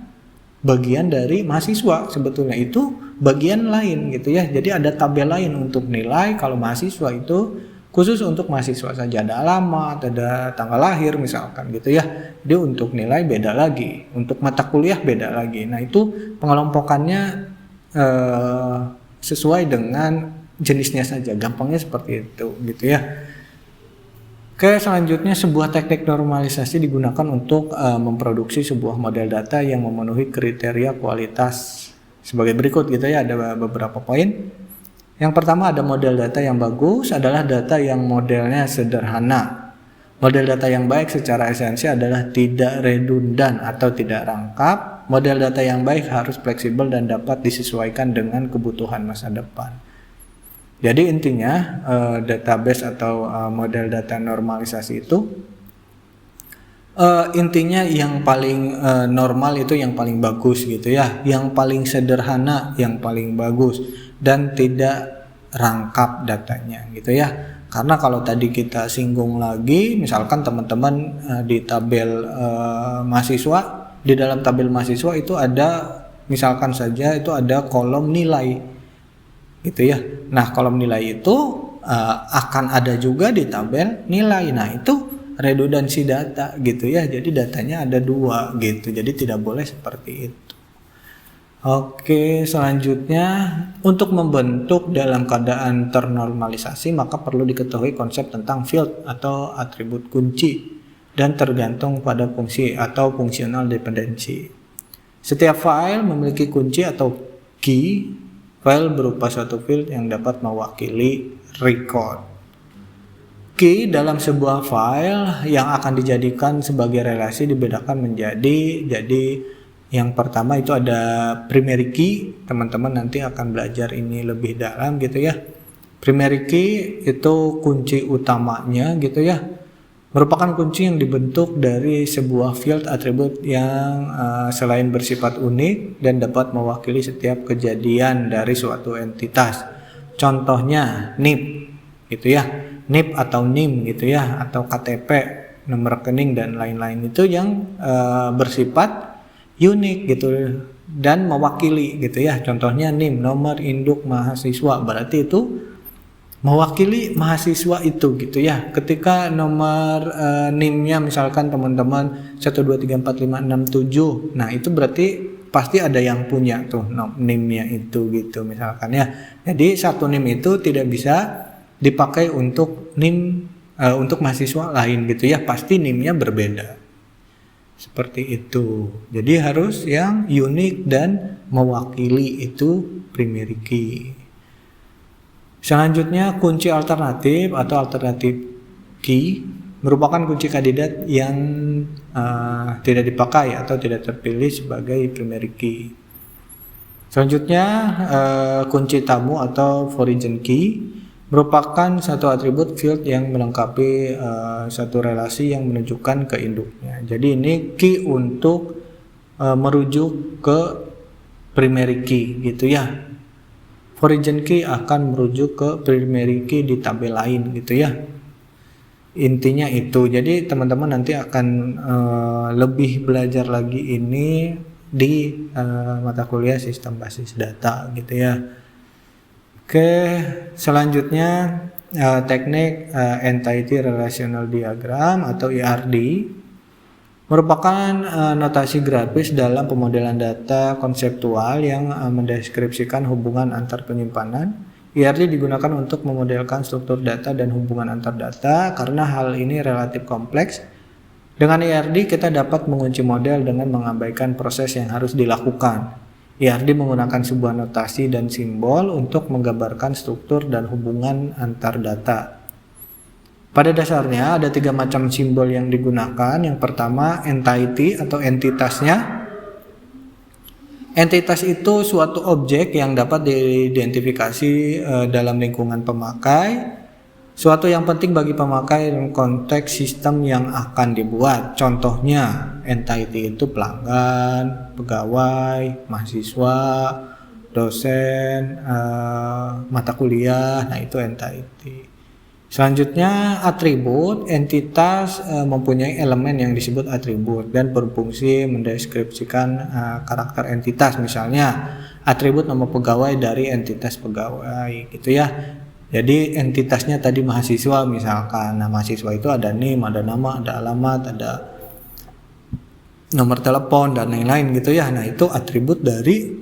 bagian dari mahasiswa, sebetulnya itu bagian lain gitu ya. Jadi ada tabel lain untuk nilai. Kalau mahasiswa itu khusus untuk mahasiswa saja, ada alamat, ada tanggal lahir misalkan gitu ya. Jadi untuk nilai beda lagi, untuk mata kuliah beda lagi. Nah, itu pengelompokannya sesuai dengan jenisnya saja, gampangnya seperti itu gitu ya. Oke, selanjutnya sebuah teknik normalisasi digunakan untuk memproduksi sebuah model data yang memenuhi kriteria kualitas sebagai berikut gitu ya. Ada beberapa poin. Yang pertama, ada model data yang bagus adalah data yang modelnya sederhana. Model data yang baik secara esensi adalah tidak redundan atau tidak rangkap. Model data yang baik harus fleksibel dan dapat disesuaikan dengan kebutuhan masa depan. Jadi intinya database atau model data normalisasi itu intinya yang paling normal itu yang paling bagus gitu ya, yang paling sederhana yang paling bagus, dan tidak rangkap datanya gitu ya. Karena kalau tadi kita singgung lagi, misalkan teman-teman di tabel mahasiswa, di dalam tabel mahasiswa itu ada, misalkan saja itu ada kolom nilai gitu ya. Nah, kolom nilai itu akan ada juga di tabel nilai. Nah, itu redundansi data gitu ya. Jadi datanya ada dua gitu. Jadi tidak boleh seperti itu. Oke, selanjutnya untuk membentuk dalam keadaan ternormalisasi maka perlu diketahui konsep tentang field atau atribut kunci dan tergantung pada fungsi atau fungsional dependensi. Setiap file memiliki kunci atau key. File berupa suatu field yang dapat mewakili record. Key dalam sebuah file yang akan dijadikan sebagai relasi dibedakan menjadi, jadi yang pertama itu ada primary key, teman-teman nanti akan belajar ini lebih dalam gitu ya. Primary key itu kunci utamanya gitu ya, merupakan kunci yang dibentuk dari sebuah field atribut yang selain bersifat unik dan dapat mewakili setiap kejadian dari suatu entitas. Contohnya NIP gitu ya, NIP atau NIM gitu ya, atau KTP, nomor rekening dan lain-lain itu yang bersifat unik gitu dan mewakili gitu ya. Contohnya NIM, nomor induk mahasiswa, berarti itu mewakili mahasiswa itu gitu ya. Ketika nomor NIM-nya misalkan teman-teman 1234567, nah itu berarti pasti ada yang punya tuh NIM-nya itu gitu misalkan ya. Jadi satu NIM itu tidak bisa dipakai untuk NIM untuk mahasiswa lain gitu ya, pasti NIM-nya berbeda. Seperti itu. Jadi harus yang unik dan mewakili itu primary key. Selanjutnya kunci alternatif atau alternative key merupakan kunci kandidat yang tidak dipakai atau tidak terpilih sebagai primary key. Selanjutnya kunci tamu atau foreign key merupakan satu atribut field yang melengkapi satu relasi yang menunjukkan ke induknya. Jadi ini key untuk merujuk ke primary key gitu ya. Foreign key akan merujuk ke primary key di tabel lain gitu ya. Intinya itu. Jadi teman-teman nanti akan lebih belajar lagi ini di mata kuliah sistem basis data gitu ya. Oke, selanjutnya teknik Entity Relational Diagram atau ERD merupakan notasi grafis dalam pemodelan data konseptual yang mendeskripsikan hubungan antar penyimpanan. ERD digunakan untuk memodelkan struktur data dan hubungan antar data karena hal ini relatif kompleks. Dengan ERD kita dapat mengunci model dengan mengabaikan proses yang harus dilakukan. ERD menggunakan sebuah notasi dan simbol untuk menggambarkan struktur dan hubungan antar data. Pada dasarnya ada 3 macam simbol yang digunakan. Yang pertama entity atau entitasnya. Entitas itu suatu objek yang dapat diidentifikasi dalam lingkungan pemakai. Suatu yang penting bagi pemakai dalam konteks sistem yang akan dibuat. Contohnya, entity itu pelanggan, pegawai, mahasiswa, dosen, mata kuliah. Nah, itu entity. Selanjutnya, atribut. Entitas mempunyai elemen yang disebut atribut dan berfungsi mendeskripsikan karakter entitas. Misalnya, atribut nama pegawai dari entitas pegawai, gitu ya. Jadi entitasnya tadi mahasiswa misalkan. Nah, mahasiswa itu ada NIM, ada nama, ada alamat, ada nomor telepon dan lain-lain gitu ya. Nah, itu atribut dari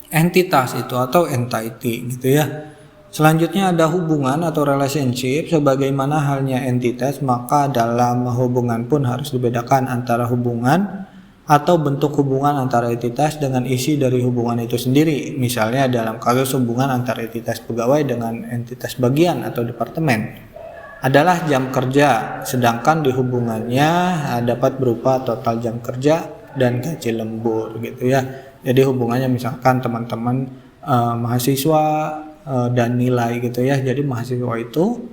entitas itu atau entity gitu ya. Selanjutnya ada hubungan atau relationship. Sebagaimana halnya entitas, maka dalam hubungan pun harus dibedakan antara hubungan atau bentuk hubungan antara entitas dengan isi dari hubungan itu sendiri. Misalnya dalam kasus hubungan antara entitas pegawai dengan entitas bagian atau departemen adalah jam kerja, sedangkan di hubungannya dapat berupa total jam kerja dan gaji lembur gitu ya. Jadi hubungannya misalkan teman-teman mahasiswa dan nilai gitu ya. Jadi mahasiswa itu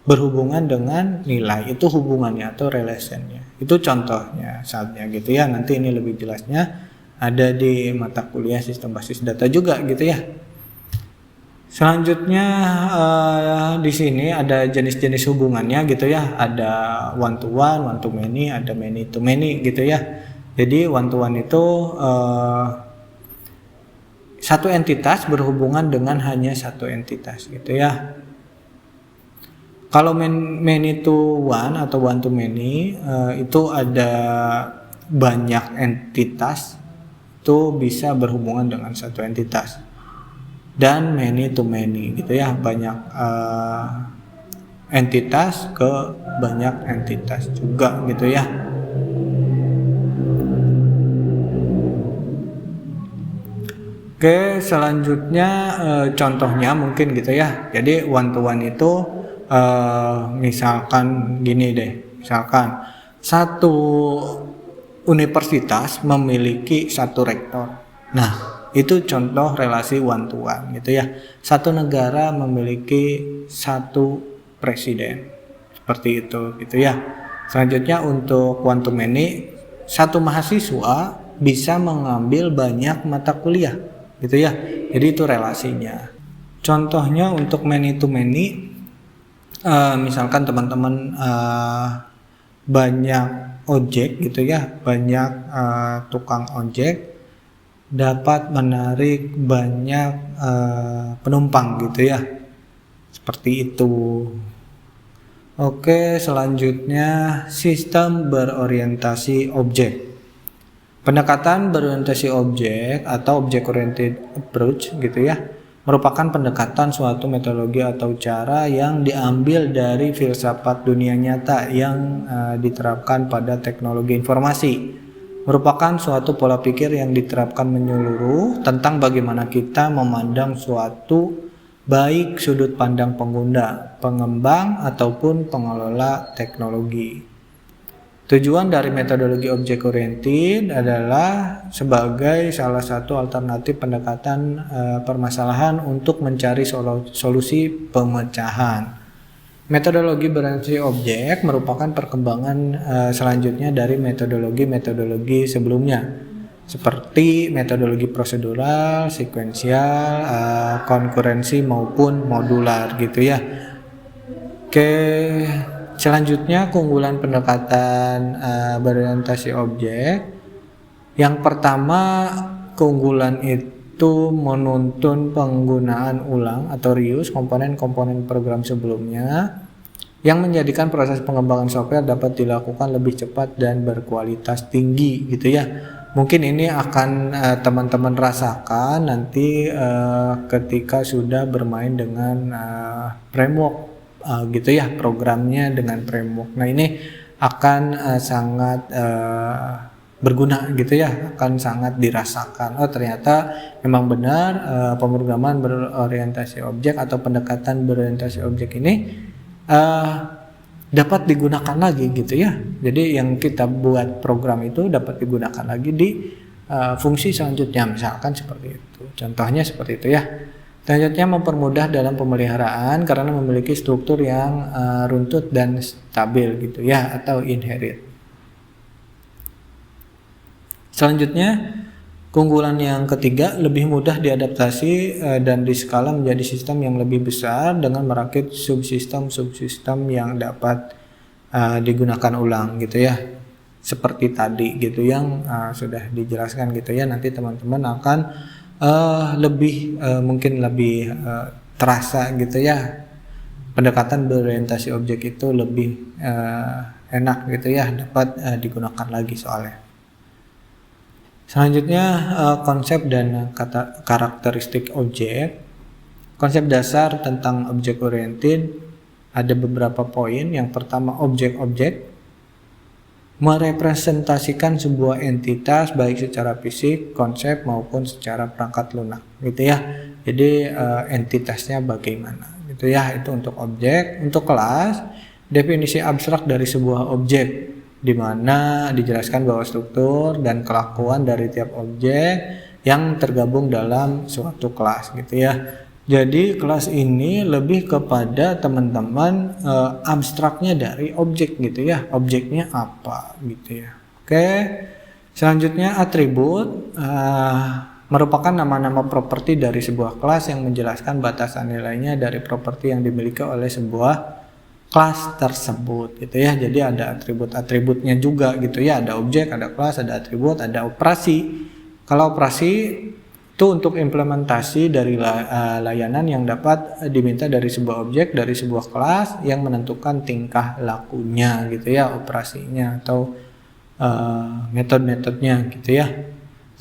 berhubungan dengan nilai, itu hubungannya atau relationnya. Itu contohnya saatnya gitu ya. Nanti ini lebih jelasnya ada di mata kuliah sistem basis data juga gitu ya. Selanjutnya di sini ada jenis-jenis hubungannya gitu ya. Ada one to many, ada many to many gitu ya. Jadi one to one itu satu entitas berhubungan dengan hanya satu entitas gitu ya. Kalau many to one atau one to many itu ada banyak entitas itu bisa berhubungan dengan satu entitas. Dan many to many gitu ya, banyak entitas ke banyak entitas juga gitu ya. Oke, selanjutnya contohnya mungkin gitu ya. Jadi one to one itu misalkan gini deh, misalkan satu universitas memiliki satu rektor. Nah, itu contoh relasi one to one gitu ya. Satu negara memiliki satu presiden, seperti itu gitu ya. Selanjutnya untuk one to many, satu mahasiswa bisa mengambil banyak mata kuliah gitu ya. Jadi itu relasinya. Contohnya untuk many to many, misalkan teman-teman banyak ojek gitu ya, banyak tukang ojek dapat menarik banyak penumpang gitu ya, seperti itu. Oke, selanjutnya sistem berorientasi objek. Pendekatan berorientasi objek atau object oriented approach gitu ya, merupakan pendekatan suatu metodologi atau cara yang diambil dari filsafat dunia nyata yang diterapkan pada teknologi informasi. Merupakan suatu pola pikir yang diterapkan menyeluruh tentang bagaimana kita memandang suatu, baik sudut pandang pengguna, pengembang, ataupun pengelola teknologi. Tujuan dari metodologi object oriented adalah sebagai salah satu alternatif pendekatan permasalahan untuk mencari solusi pemecahan. Metodologi berorientasi objek merupakan perkembangan selanjutnya dari metodologi sebelumnya, seperti metodologi prosedural, sekuensial, konkurensi maupun modular gitu ya. Oke, selanjutnya keunggulan pendekatan berorientasi objek. Yang pertama, keunggulan itu menuntun penggunaan ulang atau reuse komponen-komponen program sebelumnya yang menjadikan proses pengembangan software dapat dilakukan lebih cepat dan berkualitas tinggi gitu ya. Mungkin ini akan teman-teman rasakan nanti ketika sudah bermain dengan framework gitu ya, programnya dengan framework. Nah ini akan sangat berguna gitu ya, akan sangat dirasakan. Oh ternyata memang benar pemrograman berorientasi objek atau pendekatan berorientasi objek ini dapat digunakan lagi gitu ya. Jadi yang kita buat program itu dapat digunakan lagi di fungsi selanjutnya, misalkan seperti itu. Contohnya seperti itu ya. Selanjutnya mempermudah dalam pemeliharaan karena memiliki struktur yang runtut dan stabil gitu ya, atau inherit. Selanjutnya keunggulan yang ketiga, lebih mudah diadaptasi dan diskala menjadi sistem yang lebih besar dengan merakit subsistem yang dapat digunakan ulang gitu ya. Seperti tadi gitu yang sudah dijelaskan gitu ya. Nanti teman-teman akan mungkin lebih terasa gitu ya, pendekatan berorientasi objek itu lebih enak gitu ya, dapat digunakan lagi soalnya. Selanjutnya konsep dan karakteristik objek. Konsep dasar tentang object oriented ada beberapa poin. Yang pertama, objek-objek merepresentasikan sebuah entitas baik secara fisik, konsep maupun secara perangkat lunak gitu ya. Jadi entitasnya bagaimana gitu ya, itu untuk objek. Untuk kelas, definisi abstrak dari sebuah objek di mana dijelaskan bahwa struktur dan kelakuan dari tiap objek yang tergabung dalam suatu kelas gitu ya. Jadi kelas ini lebih kepada teman-teman abstraknya dari objek gitu ya, objeknya apa gitu ya. Oke, selanjutnya atribut merupakan nama-nama properti dari sebuah kelas yang menjelaskan batasan nilainya dari properti yang dimiliki oleh sebuah kelas tersebut gitu ya. Jadi ada atribut-atributnya juga gitu ya, ada objek, ada kelas, ada atribut, ada operasi. Kalau operasi itu untuk implementasi dari layanan yang dapat diminta dari sebuah objek, dari sebuah kelas yang menentukan tingkah lakunya gitu ya, operasinya atau metode-metodenya gitu ya.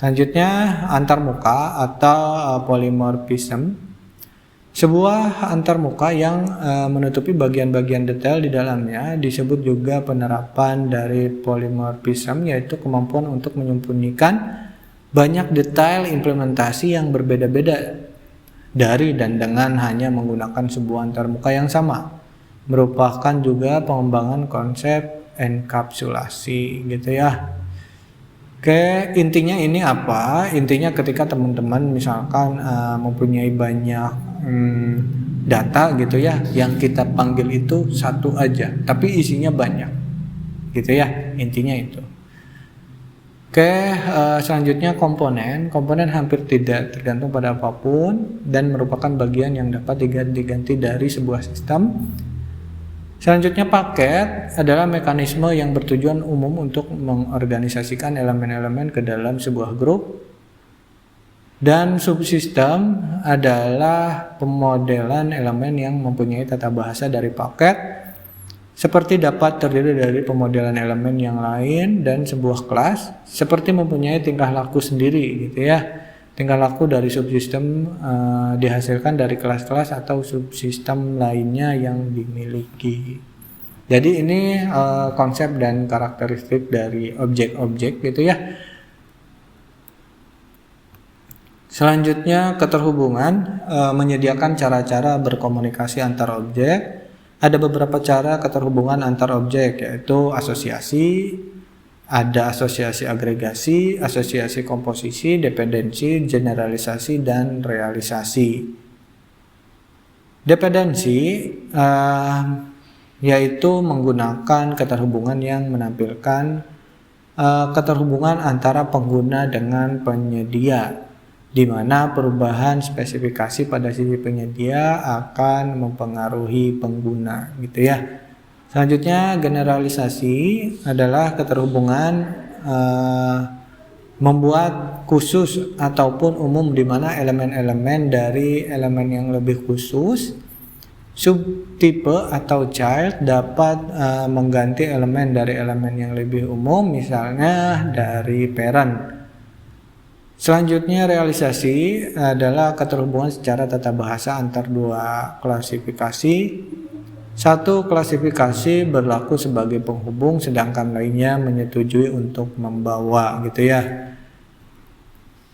Selanjutnya antarmuka atau polymorphism. Sebuah antarmuka yang menutupi bagian-bagian detail di dalamnya disebut juga penerapan dari polymorphism, yaitu kemampuan untuk menyembunyikan banyak detail implementasi yang berbeda-beda dari dan dengan hanya menggunakan sebuah antarmuka yang sama. Merupakan juga pengembangan konsep enkapsulasi gitu ya. Oke, intinya ini apa? Intinya ketika teman-teman misalkan mempunyai banyak data gitu ya, yang kita panggil itu satu aja, tapi isinya banyak, gitu ya, intinya itu. Oke, selanjutnya komponen. Komponen hampir tidak tergantung pada apapun dan merupakan bagian yang dapat diganti dari sebuah sistem. Selanjutnya paket adalah mekanisme yang bertujuan umum untuk mengorganisasikan elemen-elemen ke dalam sebuah grup. Dan subsistem adalah pemodelan elemen yang mempunyai tata bahasa dari paket, seperti dapat terdiri dari pemodelan elemen yang lain dan sebuah kelas, seperti mempunyai tingkah laku sendiri gitu ya. tingkah laku dari subsistem dihasilkan dari kelas-kelas atau subsistem lainnya yang dimiliki. Jadi ini konsep dan karakteristik dari objek-objek gitu ya. Selanjutnya keterhubungan, menyediakan cara-cara berkomunikasi antar objek. Ada beberapa cara keterhubungan antar objek, yaitu asosiasi, ada asosiasi agregasi, asosiasi komposisi, dependensi, generalisasi, dan realisasi. Dependensi yaitu menggunakan keterhubungan yang menampilkan keterhubungan antara pengguna dengan penyedia, di mana perubahan spesifikasi pada sisi penyedia akan mempengaruhi pengguna gitu ya. Selanjutnya generalisasi adalah keterhubungan membuat khusus ataupun umum, di mana elemen-elemen dari elemen yang lebih khusus subtipe atau child dapat mengganti elemen dari elemen yang lebih umum, misalnya dari parent. Selanjutnya realisasi adalah keterhubungan secara tata bahasa antar dua klasifikasi. Satu klasifikasi berlaku sebagai penghubung, sedangkan lainnya menyetujui untuk membawa gitu ya.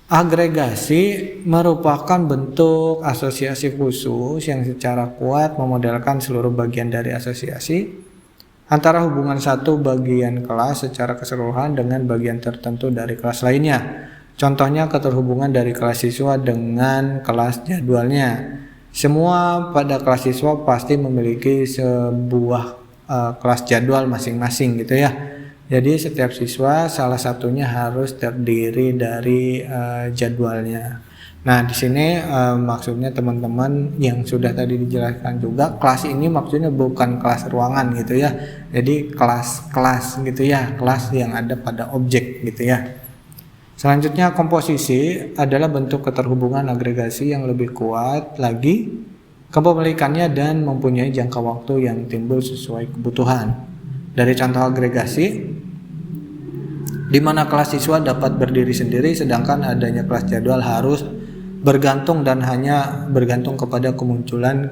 Agregasi merupakan bentuk asosiasi khusus yang secara kuat memodelkan seluruh bagian dari asosiasi antara hubungan satu bagian kelas secara keseluruhan dengan bagian tertentu dari kelas lainnya. Contohnya keterhubungan dari kelas siswa dengan kelas jadwalnya. Semua pada kelas siswa pasti memiliki sebuah kelas jadwal masing-masing gitu ya. Jadi setiap siswa salah satunya harus terdiri dari jadwalnya. Nah, di sini maksudnya teman-teman yang sudah tadi dijelaskan juga, kelas ini maksudnya bukan kelas ruangan gitu ya. Jadi kelas-kelas gitu ya, kelas yang ada pada objek gitu ya. Selanjutnya komposisi adalah bentuk keterhubungan agregasi yang lebih kuat lagi, kepemilikannya dan mempunyai jangka waktu yang timbul sesuai kebutuhan. Dari contoh agregasi, di mana kelas siswa dapat berdiri sendiri, sedangkan adanya kelas jadwal harus bergantung dan hanya bergantung kepada kemunculan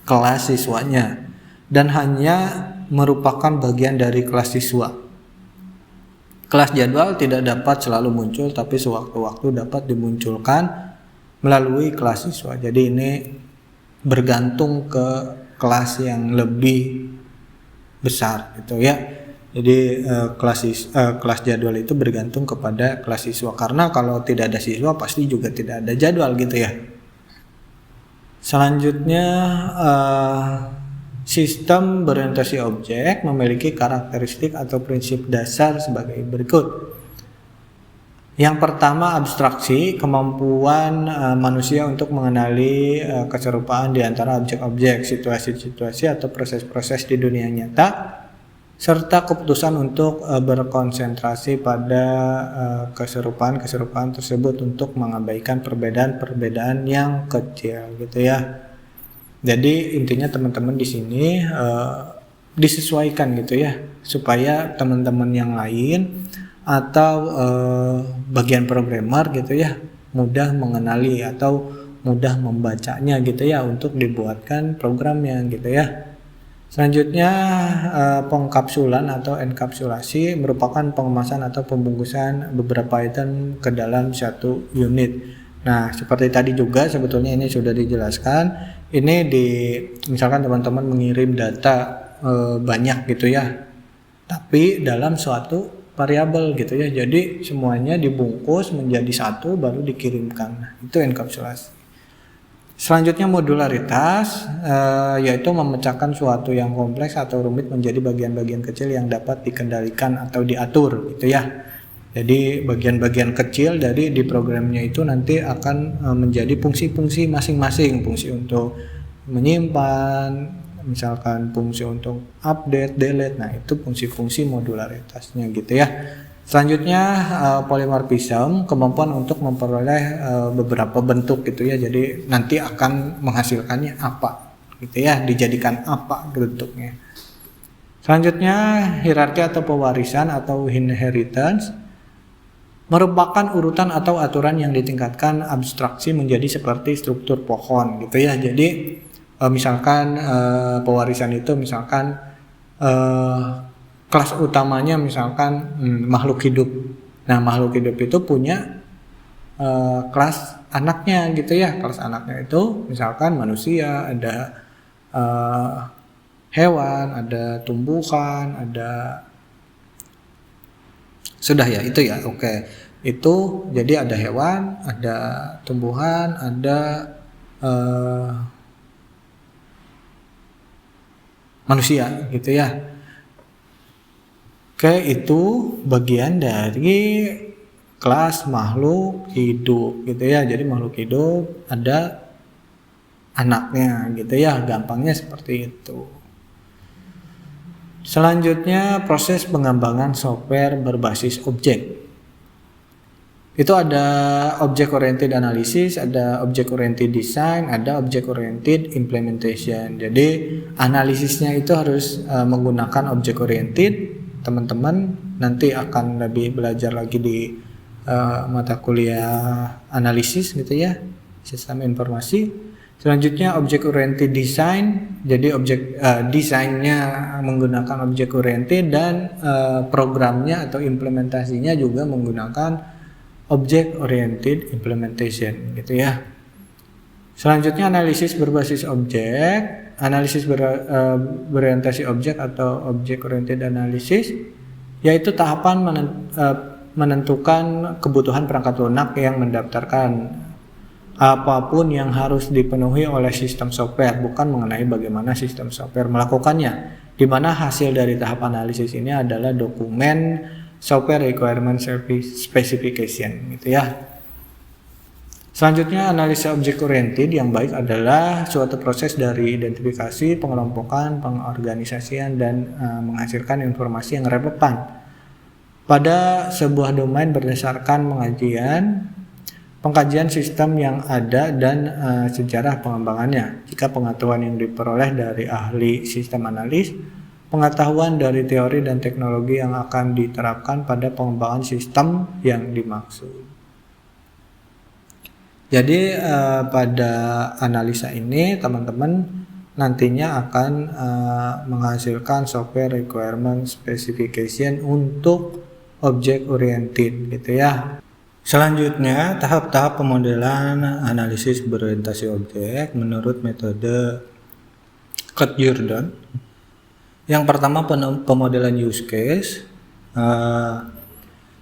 kelas siswanya dan hanya merupakan bagian dari kelas siswa. Kelas jadwal tidak dapat selalu muncul, tapi sewaktu-waktu dapat dimunculkan melalui kelas siswa. Jadi ini bergantung ke kelas yang lebih besar gitu ya. Jadi kelas jadwal itu bergantung kepada kelas siswa, karena kalau tidak ada siswa pasti juga tidak ada jadwal gitu ya. Selanjutnya sistem berorientasi objek memiliki karakteristik atau prinsip dasar sebagai berikut. Yang pertama, abstraksi, kemampuan manusia untuk mengenali keserupaan di antara objek-objek, situasi-situasi atau proses-proses di dunia nyata, serta keputusan untuk berkonsentrasi pada keserupaan-keserupaan tersebut untuk mengabaikan perbedaan-perbedaan yang kecil gitu ya. Jadi intinya teman-teman di sini disesuaikan gitu ya, supaya teman-teman yang lain atau bagian programmer gitu ya mudah mengenali atau mudah membacanya gitu ya untuk dibuatkan programnya gitu ya. Selanjutnya pengkapsulan atau enkapsulasi merupakan pengemasan atau pembungkusan beberapa item ke dalam satu unit. Nah, seperti tadi juga sebetulnya ini sudah dijelaskan. Ini misalkan teman-teman mengirim data banyak gitu ya, tapi dalam suatu variabel gitu ya. Jadi semuanya dibungkus menjadi satu baru dikirimkan. Nah, itu enkapsulasi. Selanjutnya modularitas, yaitu memecahkan suatu yang kompleks atau rumit menjadi bagian-bagian kecil yang dapat dikendalikan atau diatur gitu ya. Jadi bagian-bagian kecil dari di programnya itu nanti akan menjadi fungsi-fungsi masing-masing, fungsi untuk menyimpan, misalkan fungsi untuk update, delete. Nah, itu fungsi-fungsi modularitasnya gitu ya. Selanjutnya polymorphism, kemampuan untuk memperoleh beberapa bentuk gitu ya. Jadi nanti akan menghasilkannya apa gitu ya, dijadikan apa bentuknya. Selanjutnya hierarki atau pewarisan atau inheritance, merupakan urutan atau aturan yang ditingkatkan abstraksi menjadi seperti struktur pohon gitu ya. Jadi misalkan pewarisan itu misalkan kelas utamanya misalkan makhluk hidup. Nah, makhluk hidup itu punya kelas anaknya gitu ya. Kelas anaknya itu misalkan manusia, ada hewan, ada tumbuhan, ada sudah ya itu ya. Oke. Itu jadi ada hewan, ada tumbuhan, ada manusia gitu ya. Oke, itu bagian dari kelas makhluk hidup gitu ya. Jadi makhluk hidup ada anaknya gitu ya, gampangnya seperti itu. Selanjutnya proses pengembangan software berbasis objek. Itu ada object oriented analysis, ada object oriented design, ada object oriented implementation. Jadi analisisnya itu harus menggunakan object oriented. Teman-teman nanti akan lebih belajar lagi di mata kuliah analisis gitu ya, sistem informasi. Selanjutnya object oriented design. Jadi desainnya menggunakan object oriented dan programnya atau implementasinya juga menggunakan object oriented implementation gitu ya. Selanjutnya analisis berbasis objek. Analisis berorientasi objek atau object oriented analysis yaitu tahapan menentukan kebutuhan perangkat lunak yang mendaftarkan apapun yang harus dipenuhi oleh sistem software, bukan mengenai bagaimana sistem software melakukannya, di mana hasil dari tahap analisis ini adalah dokumen software requirement specification gitu ya. Selanjutnya analisa object oriented yang baik adalah suatu proses dari identifikasi, pengelompokan, pengorganisasian dan menghasilkan informasi yang relevan pada sebuah domain berdasarkan pengkajian sistem yang ada dan sejarah pengembangannya. Jika pengetahuan yang diperoleh dari ahli sistem analis, pengetahuan dari teori dan teknologi yang akan diterapkan pada pengembangan sistem yang dimaksud. Jadi pada analisa ini teman-teman nantinya akan menghasilkan software requirement specification untuk object oriented gitu ya. Selanjutnya, tahap-tahap pemodelan analisis berorientasi objek menurut metode Kurt-Jordan. Yang pertama, pemodelan use case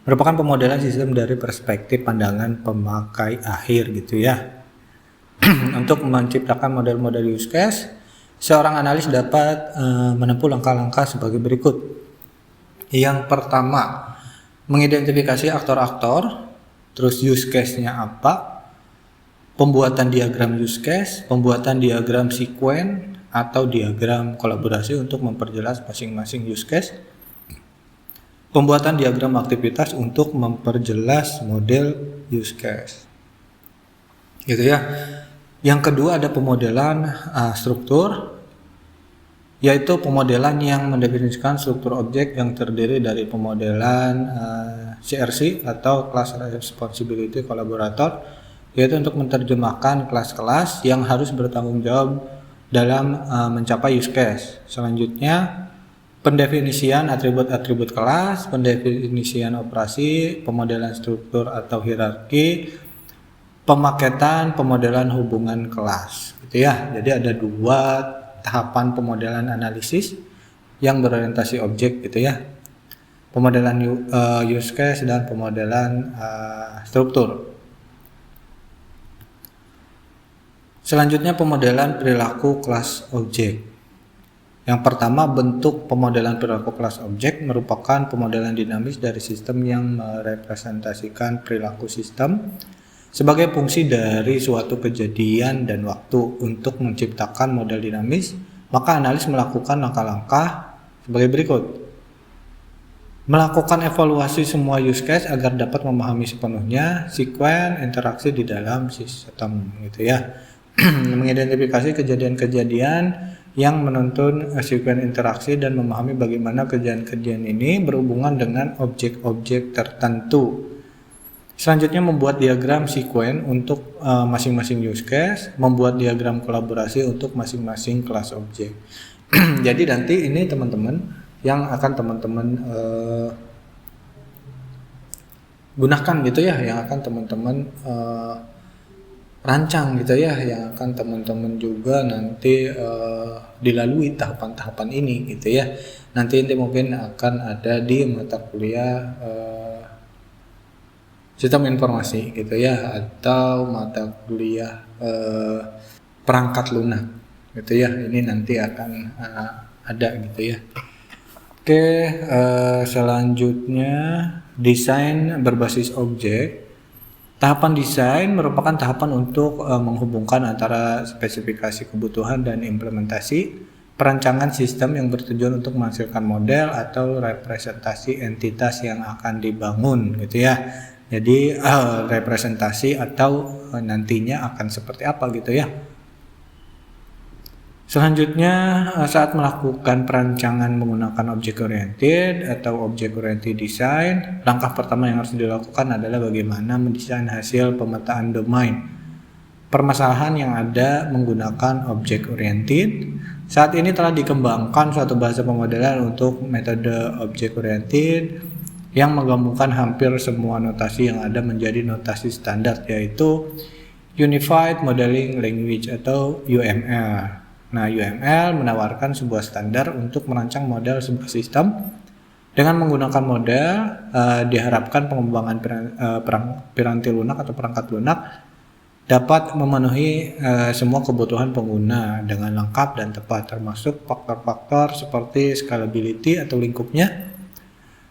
merupakan pemodelan sistem dari perspektif pandangan pemakai akhir gitu ya. Untuk menciptakan model-model use case, seorang analis dapat menempuh langkah-langkah sebagai berikut. Yang pertama, mengidentifikasi aktor-aktor. Terus use case-nya apa? Pembuatan diagram use case, pembuatan diagram sequence atau diagram kolaborasi untuk memperjelas masing-masing use case. Pembuatan diagram aktivitas untuk memperjelas model use case. Gitu ya. Yang kedua ada pemodelan struktur, yaitu pemodelan yang mendefinisikan struktur objek yang terdiri dari pemodelan CRC atau Class Responsibility Collaborator, yaitu untuk menerjemahkan kelas-kelas yang harus bertanggung jawab dalam mencapai use case. Selanjutnya, pendefinisian atribut-atribut kelas, pendefinisian operasi, pemodelan struktur atau hierarki, pemaketan, pemodelan hubungan kelas gitu ya. Jadi ada dua tahapan pemodelan analisis yang berorientasi objek gitu ya. Pemodelan use case dan pemodelan struktur. Selanjutnya pemodelan perilaku kelas objek. Yang pertama, bentuk pemodelan perilaku kelas objek merupakan pemodelan dinamis dari sistem yang merepresentasikan perilaku sistem sebagai fungsi dari suatu kejadian dan waktu. Untuk menciptakan model dinamis, maka analis melakukan langkah-langkah sebagai berikut. Melakukan evaluasi semua use case agar dapat memahami sepenuhnya sequence interaksi di dalam sistem gitu ya. Mengidentifikasi kejadian-kejadian yang menuntun sequence interaksi dan memahami bagaimana kejadian-kejadian ini berhubungan dengan objek-objek tertentu. Selanjutnya membuat diagram sequence untuk masing-masing use case, membuat diagram kolaborasi untuk masing-masing kelas objek. Jadi nanti ini teman-teman yang akan teman-teman gunakan gitu ya, yang akan teman-teman rancang gitu ya, yang akan teman-teman juga nanti dilalui tahapan-tahapan ini gitu ya. Nanti mungkin akan ada di mata kuliah sistem informasi gitu ya, atau mata kuliah perangkat lunak gitu ya. Ini nanti akan ada gitu ya. Oke, selanjutnya desain berbasis objek. Tahapan desain merupakan tahapan untuk menghubungkan antara spesifikasi kebutuhan dan implementasi perancangan sistem yang bertujuan untuk menghasilkan model atau representasi entitas yang akan dibangun gitu ya. Jadi representasi atau nantinya akan seperti apa gitu ya. Selanjutnya saat melakukan perancangan menggunakan object oriented atau object oriented design, langkah pertama yang harus dilakukan adalah bagaimana mendesain hasil pemetaan domain permasalahan yang ada menggunakan object oriented. Saat ini telah dikembangkan suatu bahasa pemodelan untuk metode object oriented yang menggabungkan hampir semua notasi yang ada menjadi notasi standar, yaitu Unified Modeling Language atau UML. Nah, UML menawarkan sebuah standar untuk merancang model sebuah sistem. Dengan menggunakan model, diharapkan pengembangan piranti lunak atau perangkat lunak dapat memenuhi semua kebutuhan pengguna dengan lengkap dan tepat, termasuk faktor-faktor seperti scalability atau lingkupnya,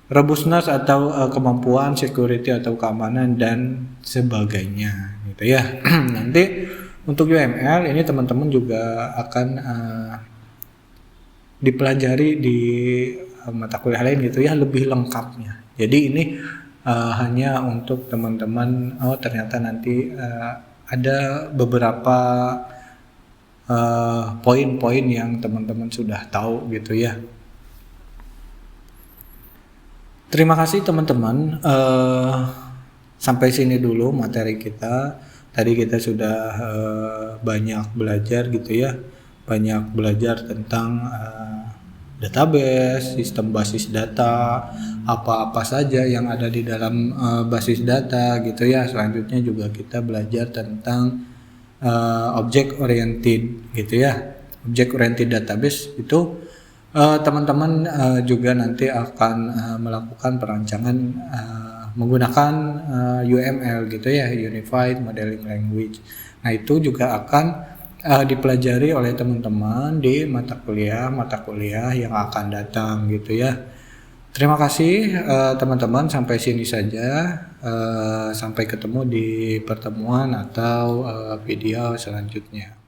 robustness atau kemampuan security atau keamanan dan sebagainya gitu ya. Nanti untuk UML ini teman-teman juga akan dipelajari di mata kuliah lain gitu ya, lebih lengkapnya. Jadi ini hanya untuk teman-teman, ternyata nanti ada beberapa poin-poin yang teman-teman sudah tahu gitu ya. Terima kasih teman-teman, sampai sini dulu materi kita. Tadi kita sudah banyak belajar gitu ya, banyak belajar tentang database, sistem basis data, apa-apa saja yang ada di dalam basis data gitu ya. Selanjutnya juga kita belajar tentang object oriented gitu ya. Object oriented database itu teman-teman juga nanti akan melakukan perancangan menggunakan UML gitu ya, Unified Modeling Language. Nah, itu juga akan dipelajari oleh teman-teman di mata kuliah yang akan datang gitu ya. Terima kasih teman-teman, sampai sini saja. Sampai ketemu di pertemuan atau video selanjutnya.